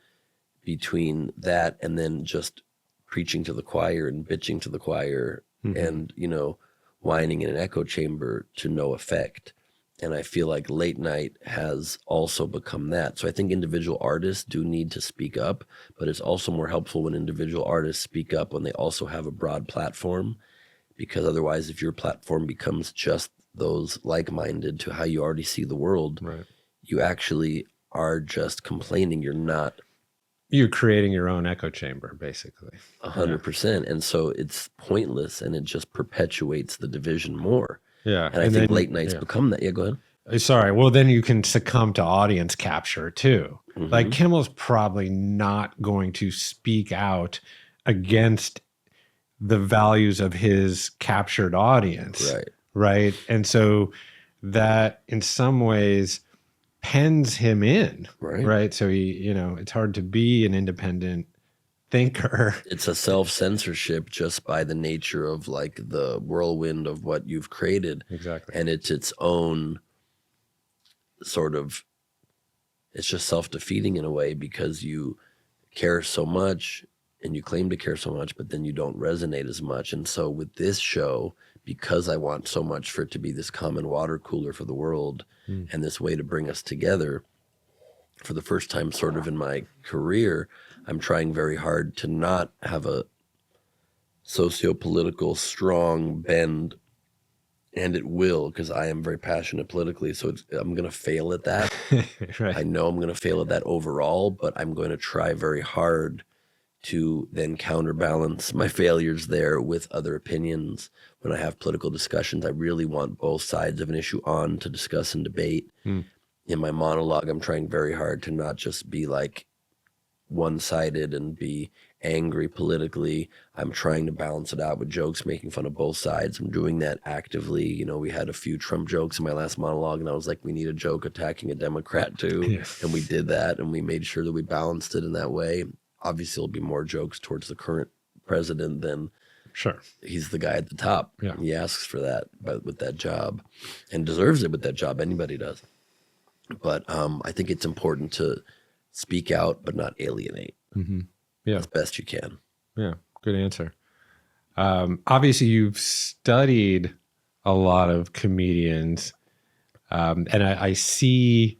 between that and then just preaching to the choir and bitching to the choir and, you know, whining in an echo chamber to no effect. And I feel like late night has also become that. So I think individual artists do need to speak up, but it's also more helpful when individual artists speak up when they also have a broad platform, because otherwise, if your platform becomes just those like-minded to how you already see the world, right, you actually are just complaining. You're not You're creating your own echo chamber, basically. 100%. And so it's pointless, and it just perpetuates the division more. Yeah. And I think late nights become that. Yeah, go ahead. Sorry. Well, then you can succumb to audience capture too. Mm-hmm. Like Kimmel's probably not going to speak out against the values of his captured audience. Right. Right. And so that in some ways pens him in. Right. So he, it's hard to be an independent thinker. It's a self-censorship just by the nature of like the whirlwind of what you've created. Exactly. And it's its own sort of, it's just self-defeating in a way, because you care so much and you claim to care so much, but then you don't resonate as much. And so with this show, because I want so much for it to be this common water cooler for the world and this way to bring us together, for the first time sort of in my career, I'm trying very hard to not have a socio-political strong bend, and it will, because I am very passionate politically. So I'm going to fail at that. Right. I know I'm going to fail at that overall, but I'm going to try very hard to then counterbalance my failures there with other opinions. When I have political discussions, I really want both sides of an issue on to discuss and debate. In my monologue, I'm trying very hard to not just be like one-sided and be angry politically. I'm trying to balance it out with jokes, making fun of both sides. I'm doing that actively. We had a few Trump jokes in my last monologue, and I was like, we need a joke attacking a Democrat too. Yes. And we did that, and we made sure that we balanced it in that way. Obviously, there'll be more jokes towards the current president than Sure. he's the guy at the top. Yeah. He asks for that with that job, and deserves it with that job. Anybody does. But I think it's important to speak out, but not alienate. Yeah. As best you can. Yeah. Good answer. Obviously, you've studied a lot of comedians, and I see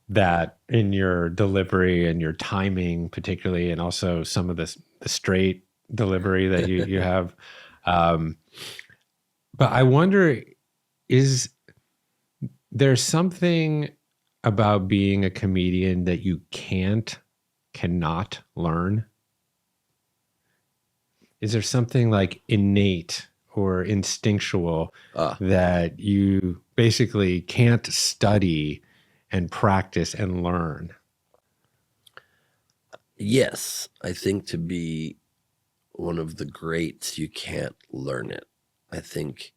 that in your delivery and your timing, particularly, and also some of the straight delivery that you have. But I wonder, is there something about being a comedian that you cannot learn? Is there something like innate or instinctual that you basically can't study and practice and learn? Yes, I think to be one of the greats, you can't learn it. I think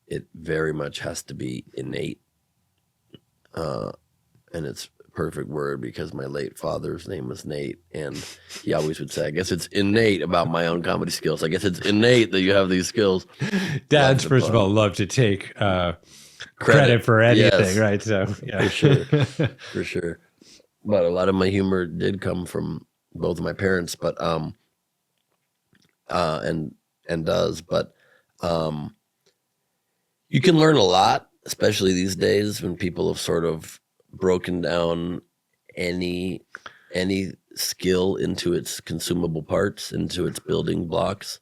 it very much has to be innate. And it's a perfect word, because my late father's name was Nate, and he always would say, I guess it's innate about my own comedy skills. I guess it's innate that you have these skills. Dads, first of all, love to take credit for anything, yes. Right? So, yeah. For sure. But a lot of my humor did come from both of my parents, but and does. But you can learn a lot, especially these days when people have sort of broken down any skill into its consumable parts, into its building blocks.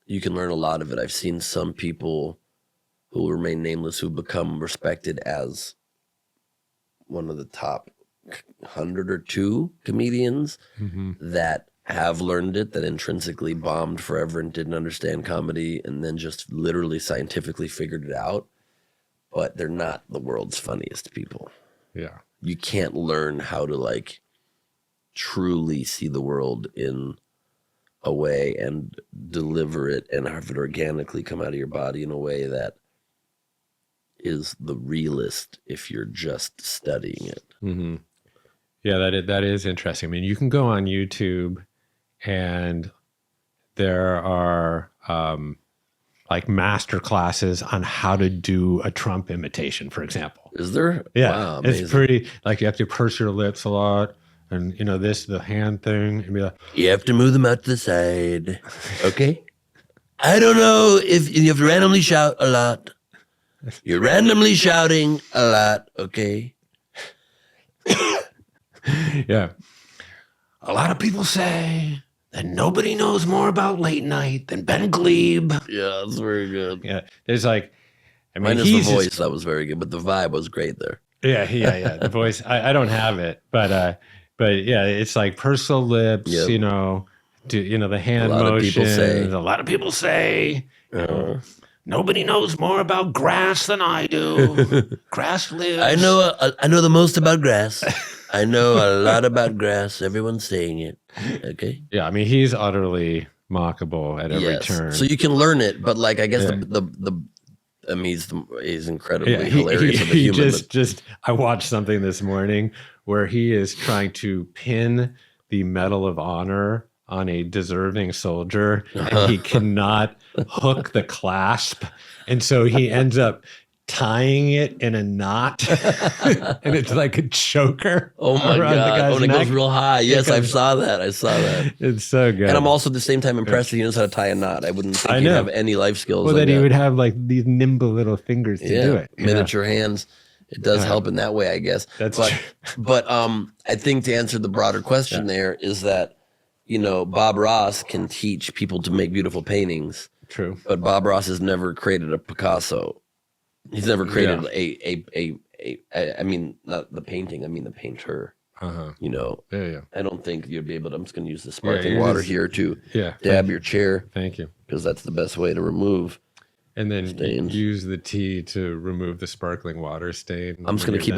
You can learn a lot of it. I've seen some people who will remain nameless who become respected as one of the top 100 or 2 comedians that have learned it, that intrinsically bombed forever and didn't understand comedy, and then just literally scientifically figured it out. But they're not the world's funniest people. Yeah. You can't learn how to like truly see the world in a way and deliver it and have it organically come out of your body in a way that is the realist if you're just studying it. Yeah, that is interesting. I mean, you can go on YouTube and there are like master classes on how to do a Trump imitation, for example. Is there? Yeah, wow, it's pretty, like you have to purse your lips a lot, and the hand thing, and be like, you have to move them out to the side. Okay. I don't know if you have to randomly shout a lot. You're randomly shouting a lot. Okay. Yeah. A lot of people say that nobody knows more about late night than Ben Gleib. Yeah, that's very good. Yeah. There's like, I mean, minus the voice, that was very good, but the vibe was great there. Yeah. The voice, I don't have it, but But yeah, it's like pursed lips, Yep. The hand A lot of people motions. say. A lot of people say, nobody knows more about grass than I do. Grass lives. I know the most about grass. I know a lot about grass. Everyone's saying it. Okay. Yeah, I mean, he's utterly mockable at every Yes. turn. So you can learn it, but like I guess he's incredibly hilarious of a human. I watched something this morning where he is trying to pin the Medal of Honor on a deserving soldier, and he cannot hook the clasp, and so he ends up tying it in a knot, and it's like a choker. Oh my God! Oh, and it goes real high. Yes, I saw that. It's so good. And I'm also at the same time impressed that he knows how to tie a knot. I wouldn't think he'd have any life skills. Well, then he would have like these nimble little fingers to do it. Miniature hands. It does help in that way, I guess. But I think to answer the broader question there is that, Bob Ross can teach people to make beautiful paintings. True. But Bob Ross has never created a Picasso. He's never created I mean, not the painting, I mean the painter. Yeah. I don't think you'd be able to, I'm just going to use the sparkling water here to dab your chair. Thank you. Because that's the best way to remove. And then stains. Use the tea to remove the sparkling water stain. I'm just going to keep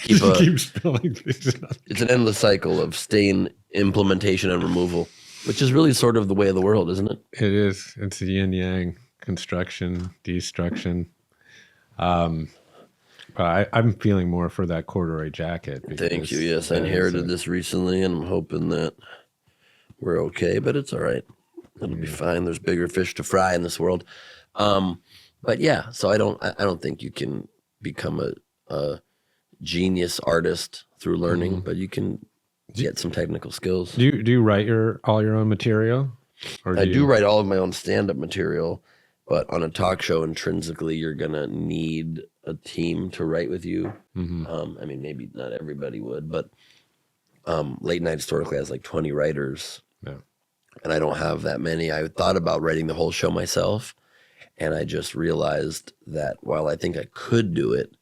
keep spilling things. It's an endless cycle of stain implementation and removal, which is really sort of the way of the world, isn't it? It is. It's a yin yang, construction, destruction. I'm feeling more for that corduroy jacket. Thank you. Yes, I inherited this recently, and I'm hoping that we're okay, but it's all right. It'll be fine. There's bigger fish to fry in this world. But yeah, so I don't think you can become a genius artist through learning, but you can get some technical skills. Do you write all your own material? Or I do write all of my own stand-up material, but on a talk show, intrinsically, you're gonna need a team to write with you. I mean, maybe not everybody would, but late night historically has like 20 writers, and I don't have that many. I thought about writing the whole show myself. And I just realized that while I think I could do it,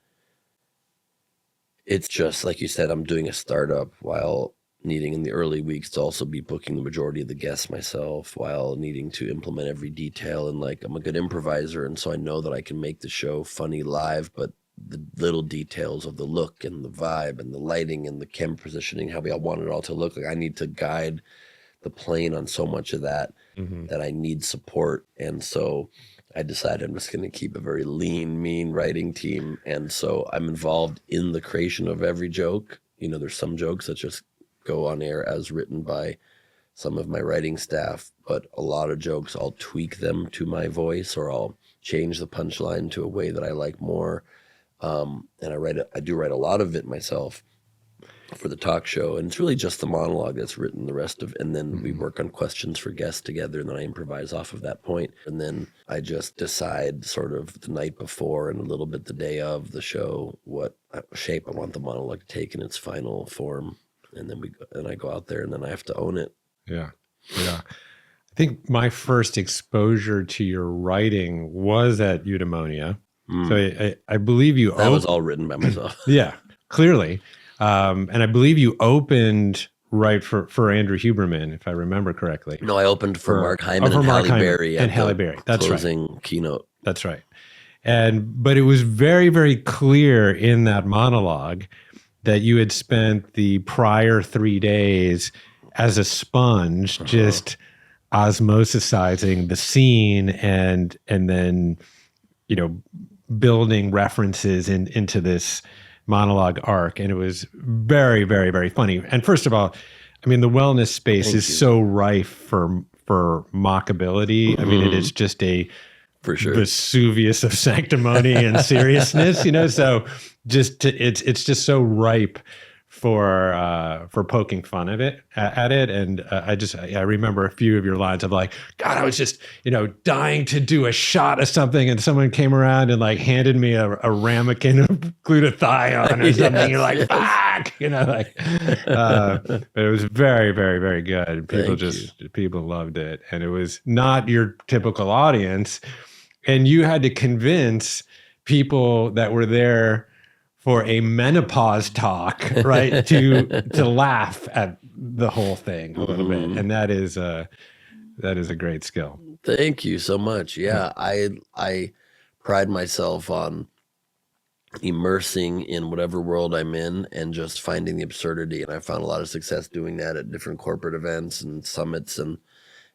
it's just like you said, I'm doing a startup while needing in the early weeks to also be booking the majority of the guests myself, while needing to implement every detail. And like, I'm a good improviser. And so I know that I can make the show funny live, but the little details of the look and the vibe and the lighting and the camera positioning, how we all want it all to look like, I need to guide the plane on so much of that, that I need support. And so I decided I'm just going to keep a very lean, mean writing team. And so I'm involved in the creation of every joke. There's some jokes that just go on air as written by some of my writing staff, but a lot of jokes, I'll tweak them to my voice, or I'll change the punchline to a way that I like more. And I do write a lot of it myself for the talk show, and it's really just the monologue that's written. The rest of, and then we work on questions for guests together, and then I improvise off of that point, and then I just decide sort of the night before and a little bit the day of the show what shape I want the monologue to take in its final form, and then I go out there, and then I have to own it. Yeah. I think my first exposure to your writing was at Eudaimonia. So I believe you. That was all written by myself. Yeah, clearly. And I believe you opened for Andrew Huberman, if I remember correctly. No, I opened for Mark Hyman and Halle Berry. And Halle Berry, that's closing keynote. That's right. But it was very, very clear in that monologue that you had spent the prior 3 days as a sponge, just osmosisizing the scene and then, building references into this monologue arc. And it was very, very, very funny. And first of all, I mean, the wellness space is so rife for mockability. I mean, it is just a Vesuvius of sanctimony and seriousness, so it's just so ripe for poking fun of it at it. And I remember a few of your lines of like, God, I was just, dying to do a shot of something, and someone came around and like handed me a ramekin of glutathione or something. You're like, fuck, but it was very, very, very good. People loved it. And it was not your typical audience. And you had to convince people that were there for a menopause talk, right? to laugh at the whole thing a little bit, and that is a great skill. Thank you so much. Yeah, I pride myself on immersing in whatever world I'm in and just finding the absurdity. And I found a lot of success doing that at different corporate events and summits, and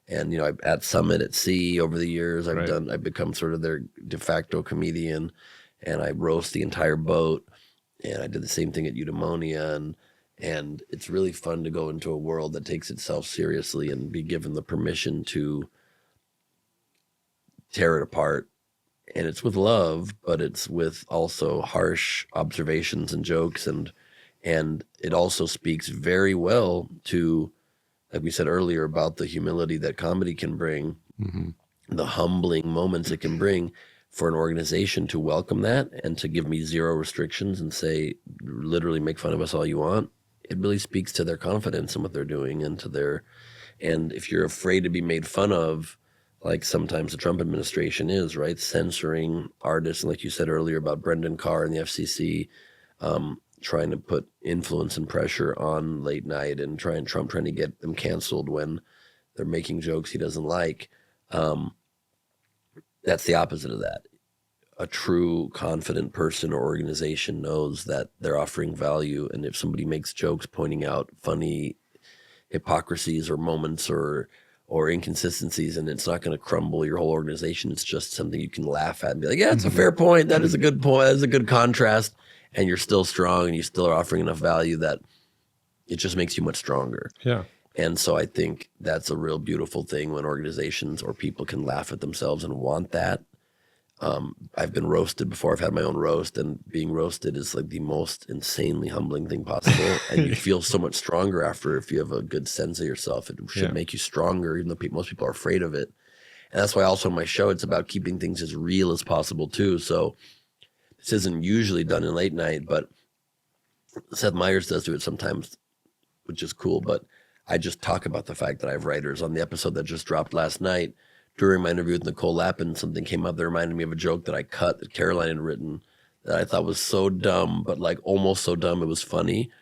you know, at Summit at Sea over the years, I've become sort of their de facto comedian, and I roast the entire boat. And I did the same thing at Eudaimonia, and it's really fun to go into a world that takes itself seriously and be given the permission to tear it apart. And it's with love, but it's with also harsh observations and jokes, and it also speaks very well to, like we said earlier, about the humility that comedy can bring, the humbling moments it can bring for an organization to welcome that and to give me zero restrictions and say, literally make fun of us all you want. It really speaks to their confidence in what they're doing and and if you're afraid to be made fun of, like sometimes the Trump administration is, right, censoring artists, and like you said earlier about Brendan Carr and the FCC, trying to put influence and pressure on late night, and Trump trying to get them canceled when they're making jokes he doesn't like. That's the opposite of that. A true confident person or organization knows that they're offering value, and if somebody makes jokes pointing out funny hypocrisies or moments or inconsistencies, and it's not going to crumble your whole organization. It's just something you can laugh at and be like, yeah, it's a fair point. That is a good point. That is a good contrast. And you're still strong, and you still are offering enough value that it just makes you much stronger. Yeah. And so I think that's a real beautiful thing when organizations or people can laugh at themselves and want that. I've been roasted before. I've had my own roast, and being roasted is like the most insanely humbling thing possible. And you feel so much stronger after if you have a good sense of yourself. It should make you stronger, even though most people are afraid of it. And that's why also on my show, it's about keeping things as real as possible too. So this isn't usually done in late night, but Seth Meyers does do it sometimes, which is cool. But I just talk about the fact that I have writers. On the episode that just dropped last night, during my interview with Nicole Lapin, something came up that reminded me of a joke that I cut that Caroline had written that I thought was so dumb, but like almost so dumb it was funny.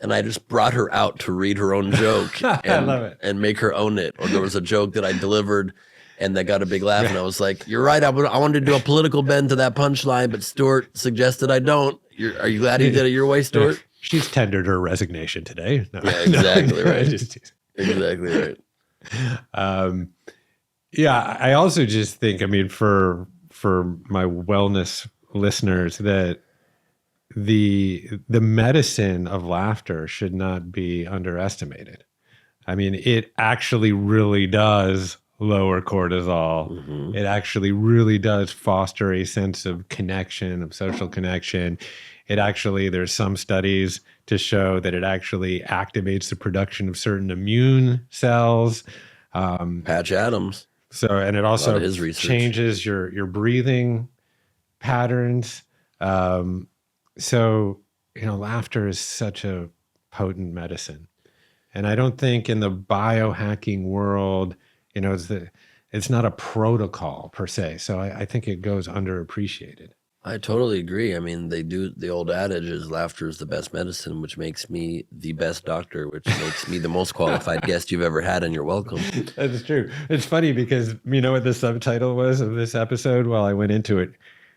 And I just brought her out to read her own joke and, I love it. And make her own it. Or there was a joke that I delivered and that got a big laugh. And I was like, you're right. I wanted to do a political bend to that punchline, but Stuart suggested I don't. Are you glad he did it your way, Stuart? She's tendered her resignation today. No. Yeah, exactly right. Exactly right. Yeah, I also just think, I mean, for my wellness listeners, that the medicine of laughter should not be underestimated. I mean, it actually really does lower cortisol. Mm-hmm. It actually really does foster a sense of connection, of social connection. It actually, there's some studies to show that it actually activates the production of certain immune cells. Patch Adams. So, and it also changes your breathing patterns. So, laughter is such a potent medicine. And I don't think in the biohacking world, it's not a protocol per se. So I think it goes underappreciated. I totally agree. I mean, the old adage is laughter is the best medicine, which makes me the best doctor, which makes me the most qualified guest you've ever had, and you're welcome. That's true. It's funny because you know what the subtitle was of this episode? Well, I went into it.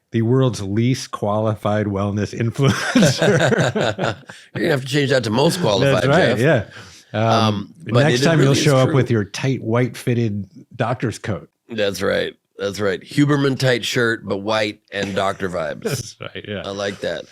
The world's least qualified wellness influencer. You're going to have to change that to most qualified, That's right, Jeff. Yeah. Next time you'll show up with your tight, white-fitted doctor's coat. That's right. That's right. Huberman tight shirt, but white and doctor vibes. That's right. Yeah. I like that.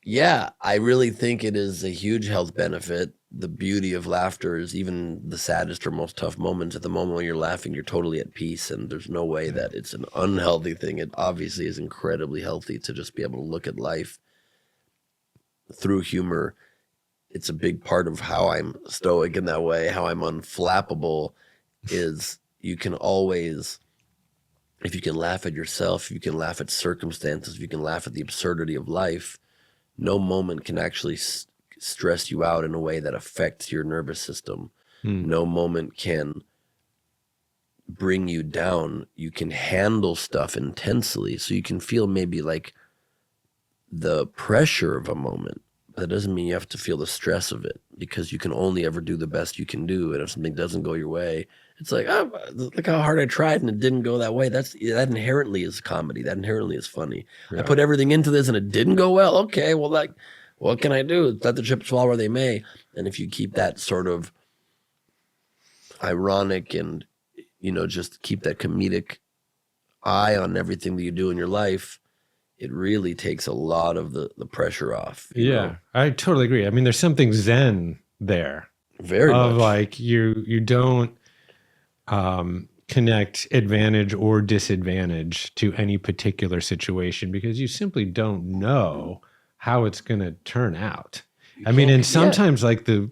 Yeah, I really think it is a huge health benefit. The beauty of laughter is even the saddest or most tough moments. At the moment when you're laughing, you're totally at peace, and there's no way that it's an unhealthy thing. It obviously is incredibly healthy to just be able to look at life through humor. It's a big part of how I'm stoic in that way, how I'm unflappable is you can always, if you can laugh at yourself, if you can laugh at circumstances, if you can laugh at the absurdity of life, no moment can actually stress you out in a way that affects your nervous system. No moment can bring you down. You can handle stuff intensely. So you can feel maybe like the pressure of a moment. That doesn't mean you have to feel the stress of it, because you can only ever do the best you can do. And if something doesn't go your way, it's like, oh, look how hard I tried and it didn't go that way. That inherently is comedy. That inherently is funny. Yeah. I put everything into this and it didn't go well. Okay, well, like, what can I do? Let the chips fall where they may. And if you keep that sort of ironic and, just keep that comedic eye on everything that you do in your life, it really takes a lot of the pressure off. You know? I totally agree. I mean, there's something zen there. Very much. Like you don't connect advantage or disadvantage to any particular situation, because you simply don't know how it's going to turn out. I mean, and sometimes like the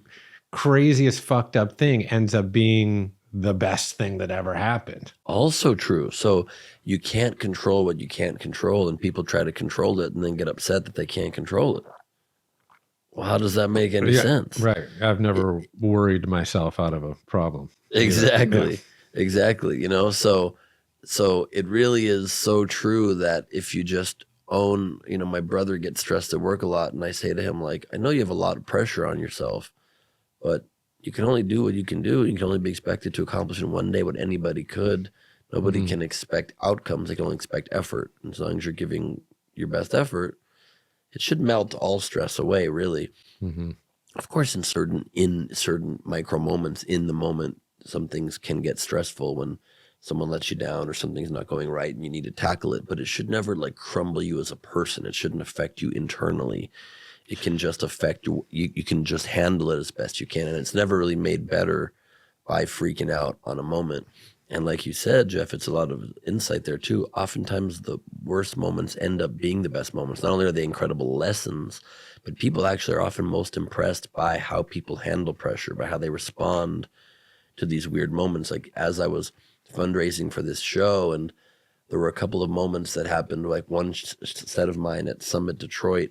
craziest fucked up thing ends up being the best thing that ever happened. Also true. So you can't control what you can't control, and people try to control it and then get upset that they can't control it. Well, how does that make any sense? Right. I've never worried myself out of a problem. Exactly. Yeah. Exactly. So it really is so true that if you just own, my brother gets stressed at work a lot, and I say to him, like, I know you have a lot of pressure on yourself, but you can only do what you can do. You can only be expected to accomplish in one day what anybody could. Nobody can expect outcomes. They can only expect effort. And as long as you're giving your best effort, it should melt all stress away, really. Mm-hmm. Of course, in certain micro moments in the moment, some things can get stressful when someone lets you down or something's not going right and you need to tackle it. But it should never like crumble you as a person. It shouldn't affect you internally. It can just affect you. You can just handle it as best you can. And it's never really made better by freaking out on a moment. And like you said, Jeff, it's a lot of insight there too. Oftentimes the worst moments end up being the best moments. Not only are they incredible lessons, but people actually are often most impressed by how people handle pressure, by how they respond to these weird moments. Like as I was fundraising for this show, and there were a couple of moments that happened, like one set of mine at Summit Detroit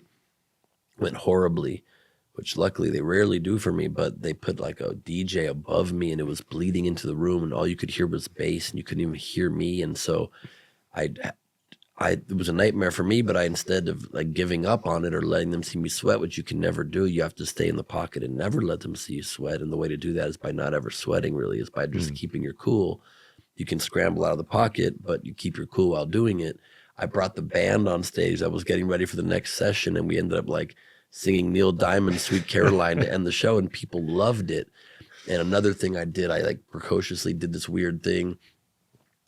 went horribly, which luckily they rarely do for me, but they put like a DJ above me and it was bleeding into the room and all you could hear was bass and you couldn't even hear me. And so it was a nightmare for me, but instead of like giving up on it or letting them see me sweat, which you can never do, you have to stay in the pocket and never let them see you sweat. And the way to do that is by not ever sweating, really, is by just keeping your cool. You can scramble out of the pocket, but you keep your cool while doing it. I brought the band on stage. I was getting ready for the next session, and we ended up like singing Neil Diamond's Sweet Caroline to end the show, and people loved it. And another thing I did, I like precociously did this weird thing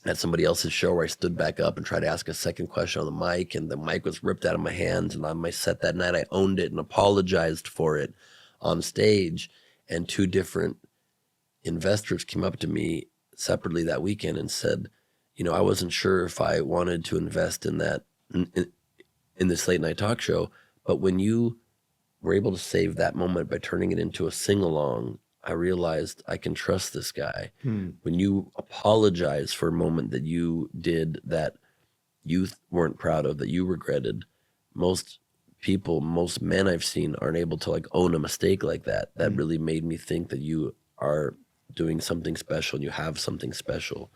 at somebody else's show where I stood back up and tried to ask a second question on the mic, and the mic was ripped out of my hands. And on my set that night, I owned it and apologized for it on stage. And two different investors came up to me separately that weekend and said, I wasn't sure if I wanted to invest in that, in this late night talk show, but when you were able to save that moment by turning it into a sing-along, I realized I can trust this guy. When you apologize for a moment that you did that you weren't proud of, that you regretted, most men I've seen aren't able to like own a mistake like that. That really made me think that you are doing something special and you have something special.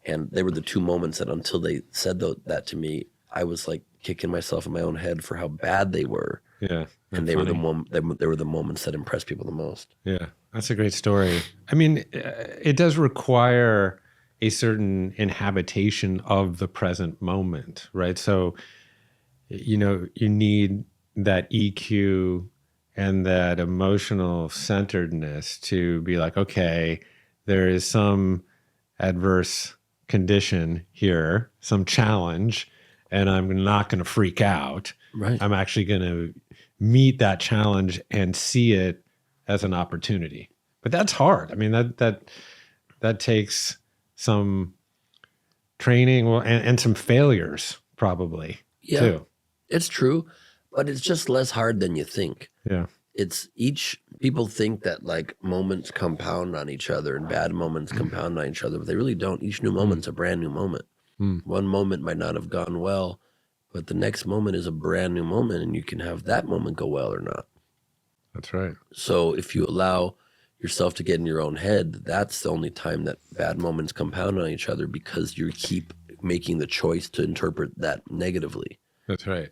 And they were the two moments that until they said that to me, I was like kicking myself in my own head for how bad they were. Yeah. And they were the moments that impressed people the most. Yeah. That's a great story. I mean, it does require a certain inhabitation of the present moment, right? So, you need that EQ and that emotional centeredness to be like, okay, there is some adverse condition here, some challenge, and I'm not going to freak out. Right. I'm actually going to meet that challenge and see it as an opportunity. But that's hard. I mean, that takes some training and some failures probably too. It's true, but it's just less hard than you think. Yeah. People think that like moments compound on each other and bad moments compound on each other, but they really don't. Each new moment's a brand new moment. One moment might not have gone well, but the next moment is a brand new moment, and you can have that moment go well or not. That's right. So if you allow yourself to get in your own head, that's the only time that bad moments compound on each other, because you keep making the choice to interpret that negatively. That's right.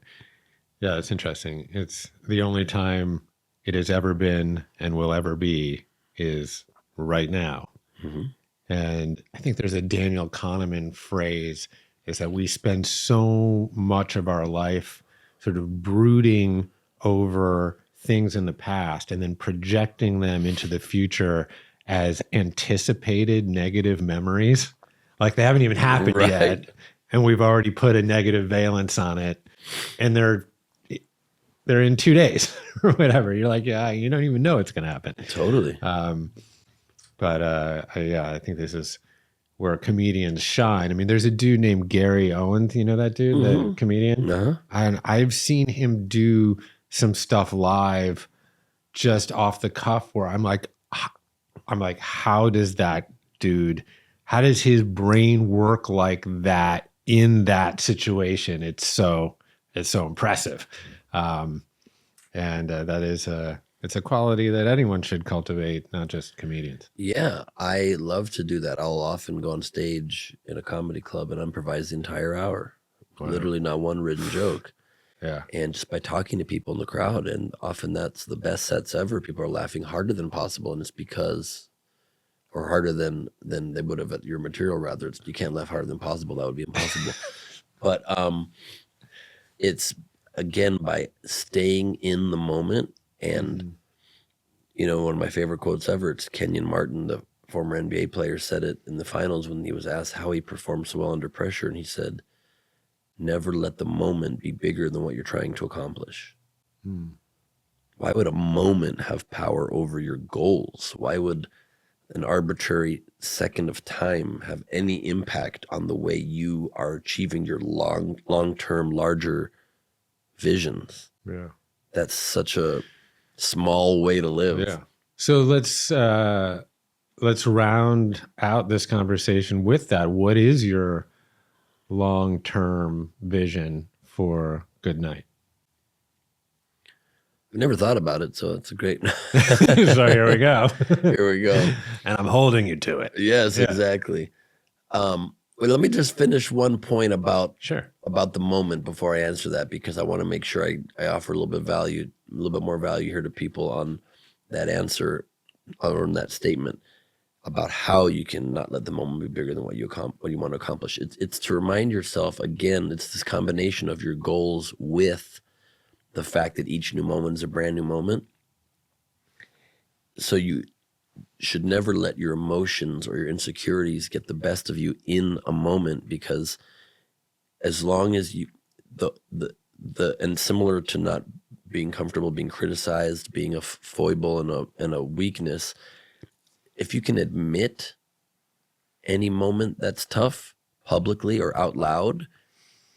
Yeah, it's interesting. It's the only time it has ever been and will ever be is right now. Mm-hmm. And I think there's a Daniel Kahneman phrase is that we spend so much of our life sort of brooding over things in the past and then projecting them into the future as anticipated negative memories. Like they haven't even happened Right. yet. And we've already put a negative valence on it. And they're in 2 days or whatever. You're like, yeah, you don't even know it's going to happen. Totally. I think this is where comedians shine. I mean, there's a dude named Gary Owens. You know that dude, the comedian? Uh-huh. And I've seen him do some stuff live just off the cuff where I'm like, how does that dude, how does his brain work like that in that situation? It's so impressive. That is it's a quality that anyone should cultivate, not just comedians. Yeah, I love to do that. I'll often go on stage in a comedy club and improvise the entire hour. Wow. Literally not one written joke. Yeah. And just by talking to people in the crowd, and often that's the best sets ever. People are laughing harder than possible, and it's because, or harder than they would have at your material, rather. It's, you can't laugh harder than possible. That would be impossible. But it's, again, by staying in the moment. And, you know, one of my favorite quotes ever, it's Kenyon Martin, the former NBA player, said it in the finals when he was asked how he performed so well under pressure. And he said, never let the moment be bigger than what you're trying to accomplish. Why would a moment have power over your goals? Why would an arbitrary second of time have any impact on the way you are achieving your long-term, larger visions? Yeah. That's such a small way to live. Yeah. So let's round out this conversation with that. What is your long-term vision for Good Night? I've never thought about it, so it's a great. So here we go. Here we go. And I'm holding you to it. Yes, yeah. Exactly. Well, let me just finish one point about the moment before I answer that, because I want to make sure I offer a little bit more value here to people on that answer or on that statement about how you can not let the moment be bigger than what you want to accomplish. It's to remind yourself, again, it's this combination of your goals with the fact that each new moment is a brand new moment. So you should never let your emotions or your insecurities get the best of you in a moment, because as long as you, and similar to not being comfortable being criticized, being a foible and a weakness, if you can admit any moment that's tough publicly or out loud,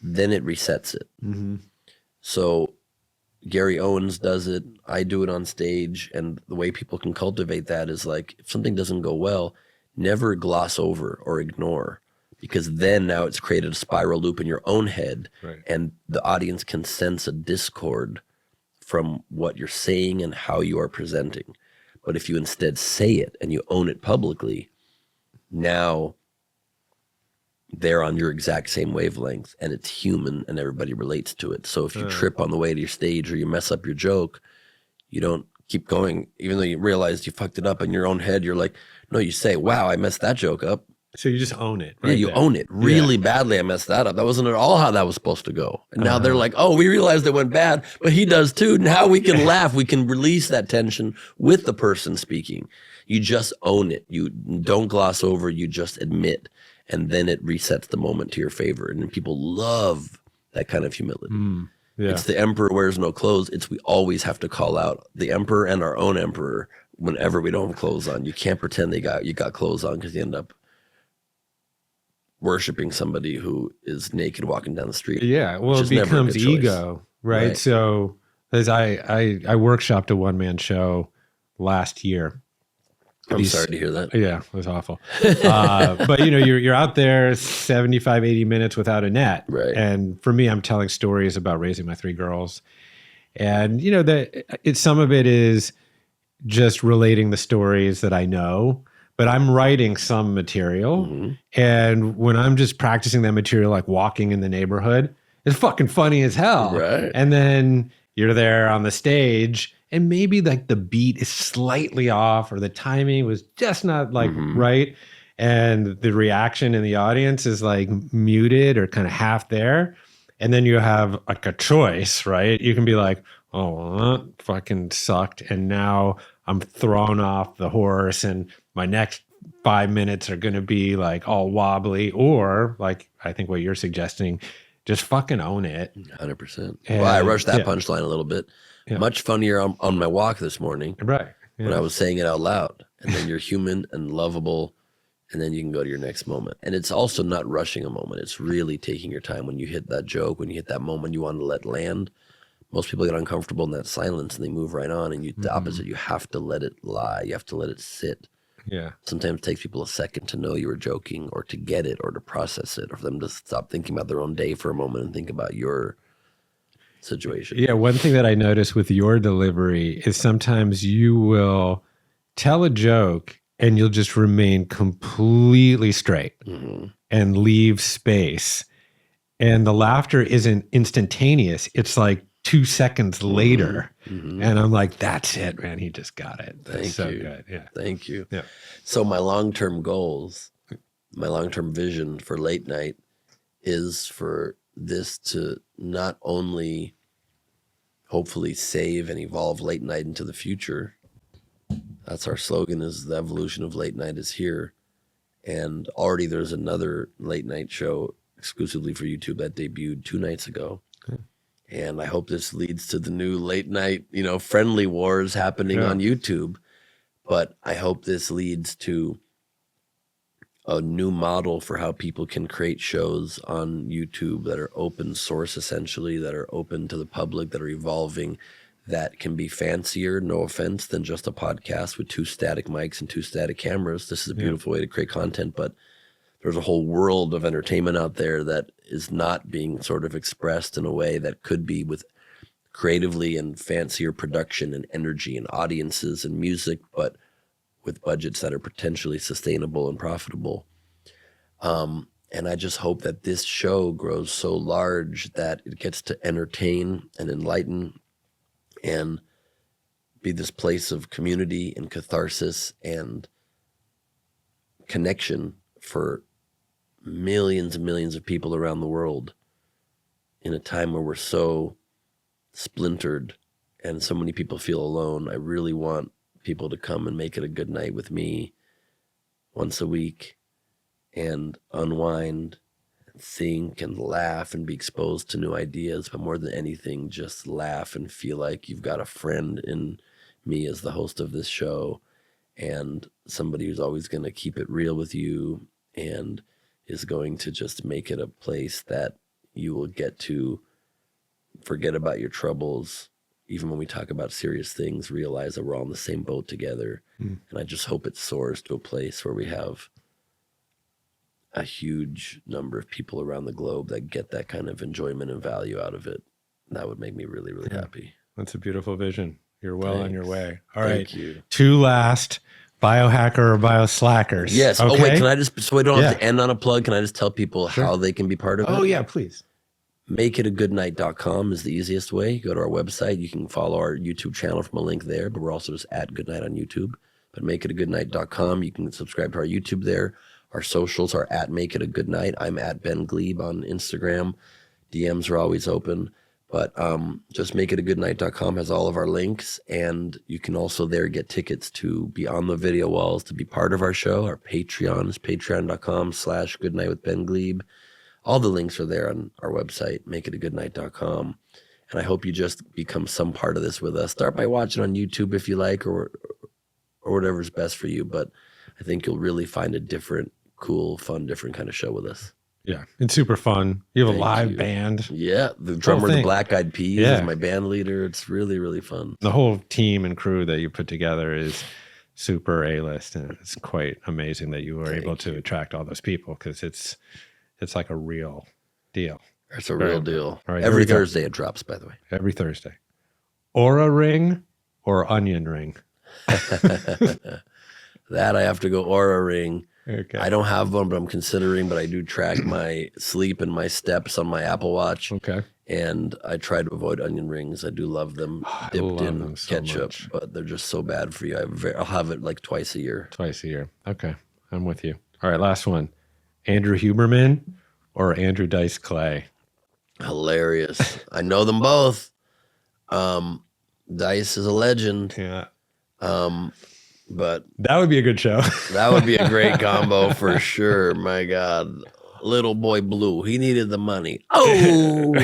then it resets it. Mm-hmm. So Gary Owens does it. I do it on stage. And the way people can cultivate that is like, if something doesn't go well, never gloss over or ignore, because then now it's created a spiral loop in your own head. Right. And the audience can sense a discord from what you're saying and how you are presenting. But if you instead say it and you own it publicly, now they're on your exact same wavelength and it's human and everybody relates to it. So if you trip on the way to your stage or you mess up your joke, you don't keep going, even though you realized you fucked it up in your own head. You're like, no, you say, wow, I messed that joke up. So you just own it. Right? Yeah, you own it really badly. I messed that up. That wasn't at all how that was supposed to go. And now they're like, oh, we realized it went bad, but he does too. Now we can laugh. We can release that tension with the person speaking. You just own it. You don't gloss over. You just admit. And then it resets the moment to your favor. And people love that kind of humility. It's the emperor wears no clothes. We always have to call out the emperor and our own emperor whenever we don't have clothes on. You can't pretend you got clothes on, because you end up worshiping somebody who is naked walking down the street. Yeah, well, it becomes ego, right? So as I workshopped a one-man show last year. I'm sorry to hear that. Yeah, it was awful. But you know, you're out there 75, 80 minutes without a net. Right. And for me, I'm telling stories about raising my 3 girls. And you know, some of it is just relating the stories that I know, but I'm writing some material. Mm-hmm. And when I'm just practicing that material, like walking in the neighborhood, It's fucking funny as hell. Right. And then you're there on the stage and maybe like the beat is slightly off or the timing was just not like right. And the reaction in the audience is like muted or kind of half there. And then you have like a choice, right? You can be like, oh, well, that fucking sucked. And now I'm thrown off the horse and my next 5 minutes are going to be like all wobbly. Or like, I think what you're suggesting, just fucking own it. 100%. Well, I rushed that punchline a little bit. Yeah. Much funnier on my walk this morning. Right. Yeah. When I was saying it out loud. And then you're human and lovable. And then you can go to your next moment. And it's also not rushing a moment. It's really taking your time when you hit that joke, when you hit that moment you want to let land. Most people get uncomfortable in that silence and they move right on. And the opposite, you have to let it lie. You have to let it sit. Yeah. Sometimes it takes people a second to know you were joking or to get it or to process it or for them to stop thinking about their own day for a moment and think about your situation. Yeah. One thing that I notice with your delivery is sometimes you will tell a joke and you'll just remain completely straight and leave space. And the laughter isn't instantaneous. It's like 2 seconds later. And I'm like, that's it, man. He just got it. That's so good. Yeah. Thank you. Yeah. So my long-term goals, my long-term vision for late night is for this to not only hopefully save and evolve late night into the future. That's our slogan, is the evolution of late night is here. And already there's another late night show exclusively for YouTube that debuted 2 nights ago. And I hope this leads to the new late night, friendly wars happening on YouTube. But I hope this leads to a new model for how people can create shows on YouTube that are open source, essentially, that are open to the public, that are evolving, that can be fancier, no offense, than just a podcast with 2 static mics and 2 static cameras. This is a beautiful way to create content, but there's a whole world of entertainment out there that is not being sort of expressed in a way that could be with creatively and fancier production and energy and audiences and music, but with budgets that are potentially sustainable and profitable. And I just hope that this show grows so large that it gets to entertain and enlighten and be this place of community and catharsis and connection for millions and millions of people around the world in a time where we're so splintered and so many people feel alone. I really want people to come and make it a good night with me once a week and unwind and think and laugh and be exposed to new ideas, but more than anything, just laugh and feel like you've got a friend in me as the host of this show and somebody who's always going to keep it real with you and is going to just make it a place that you will get to forget about your troubles. Even when we talk about serious things, realize that we're all in the same boat together. And I just hope it soars to a place where we have a huge number of people around the globe that get that kind of enjoyment and value out of it. And that would make me really, really happy. That's a beautiful vision. You're well on your way. All Thank right. you. 2 last, biohacker or bioslackers. Yes. Okay? Oh, wait, can I just, so we don't have to end on a plug, can I just tell people how they can be part of it? Oh, yeah, please. Makeitagoodnight.com is the easiest way. You go to our website. You can follow our YouTube channel from a link there, but we're also just at Goodnight on YouTube. But makeitagoodnight.com. You can subscribe to our YouTube there. Our socials are at Make It a Good Night. I'm at Ben Gleib on Instagram. DMs are always open. But just makeitagoodnight.com has all of our links. And you can also there get tickets to be on the video walls, to be part of our show. Our Patreon is patreon.com/goodnight with Ben Gleib. All the links are there on our website, makeitagoodnight.com. And I hope you just become some part of this with us. Start by watching on YouTube if you like, or whatever's best for you. But I think you'll really find a different, cool, fun, different kind of show with us. Yeah, it's super fun. You have a live band. Yeah, the drummer, the Black Eyed Peas, is my band leader. It's really, really fun. The whole team and crew that you put together is super A-list, and it's quite amazing that you were able to attract all those people because it's like a real deal. It's a real deal. All right, every Thursday it drops, by the way. Every Thursday. Aura ring or onion ring? That I have to go Aura ring. Okay. I don't have one, but I'm considering, but I do track my sleep and my steps on my Apple Watch. Okay. And I try to avoid onion rings. I do love them dipped in them so ketchup, much. but they're just so bad for you. I'll have it like twice a year. Twice a year. Okay. I'm with you. All right. Last one. Andrew Huberman or Andrew Dice Clay? Hilarious. I know them both. Dice is a legend. Yeah. But that would be a good show. That would be a great combo for sure. My God. Little boy Blue. He needed the money. Oh,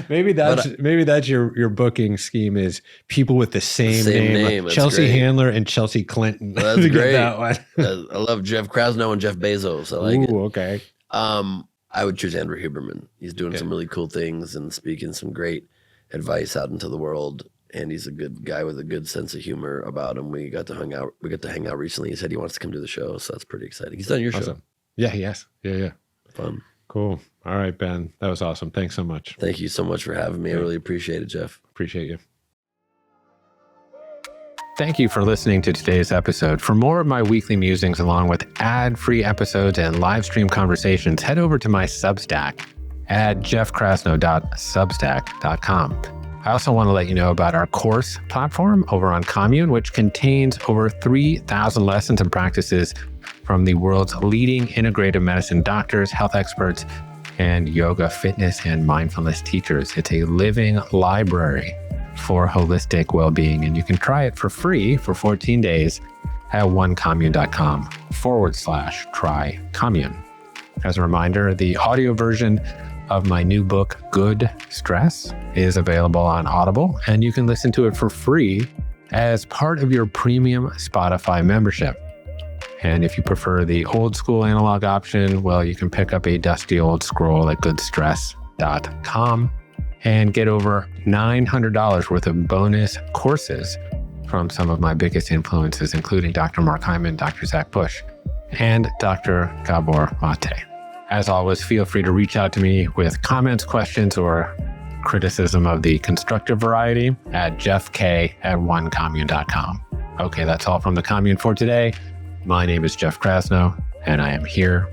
maybe that's your booking scheme is people with the same name. Like Chelsea great. Handler and Chelsea Clinton. That's great. That one. I love Jeff Krasno and Jeff Bezos. I like it. Okay. I would choose Andrew Huberman. He's doing some really cool things and speaking some great advice out into the world. And he's a good guy with a good sense of humor about him. We got to hang out recently. He said he wants to come to the show, so that's pretty exciting. He's done your show. Yeah, he has. Yeah. Fun. Cool. All right, Ben. That was awesome. Thanks so much. Thank you so much for having me. I really appreciate it, Jeff. Appreciate you. Thank you for listening to today's episode. For more of my weekly musings, along with ad-free episodes and live stream conversations, head over to my Substack at jeffkrasno.substack.com. I also want to let you know about our course platform over on Commune, which contains over 3,000 lessons and practices from the world's leading integrative medicine doctors, health experts, and yoga, fitness, and mindfulness teachers. It's a living library for holistic well-being, and you can try it for free for 14 days at onecommune.com/try commune. As a reminder, the audio version of my new book, Good Stress, is available on Audible, and you can listen to it for free as part of your premium Spotify membership. And if you prefer the old school analog option, well, you can pick up a dusty old scroll at goodstress.com and get over $900 worth of bonus courses from some of my biggest influences, including Dr. Mark Hyman, Dr. Zach Bush, and Dr. Gabor Mate. As always, feel free to reach out to me with comments, questions, or criticism of the constructive variety at jeffk@onecommune.com. Okay, that's all from the Commune for today. My name is Jeff Krasno, and I am here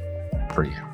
for you.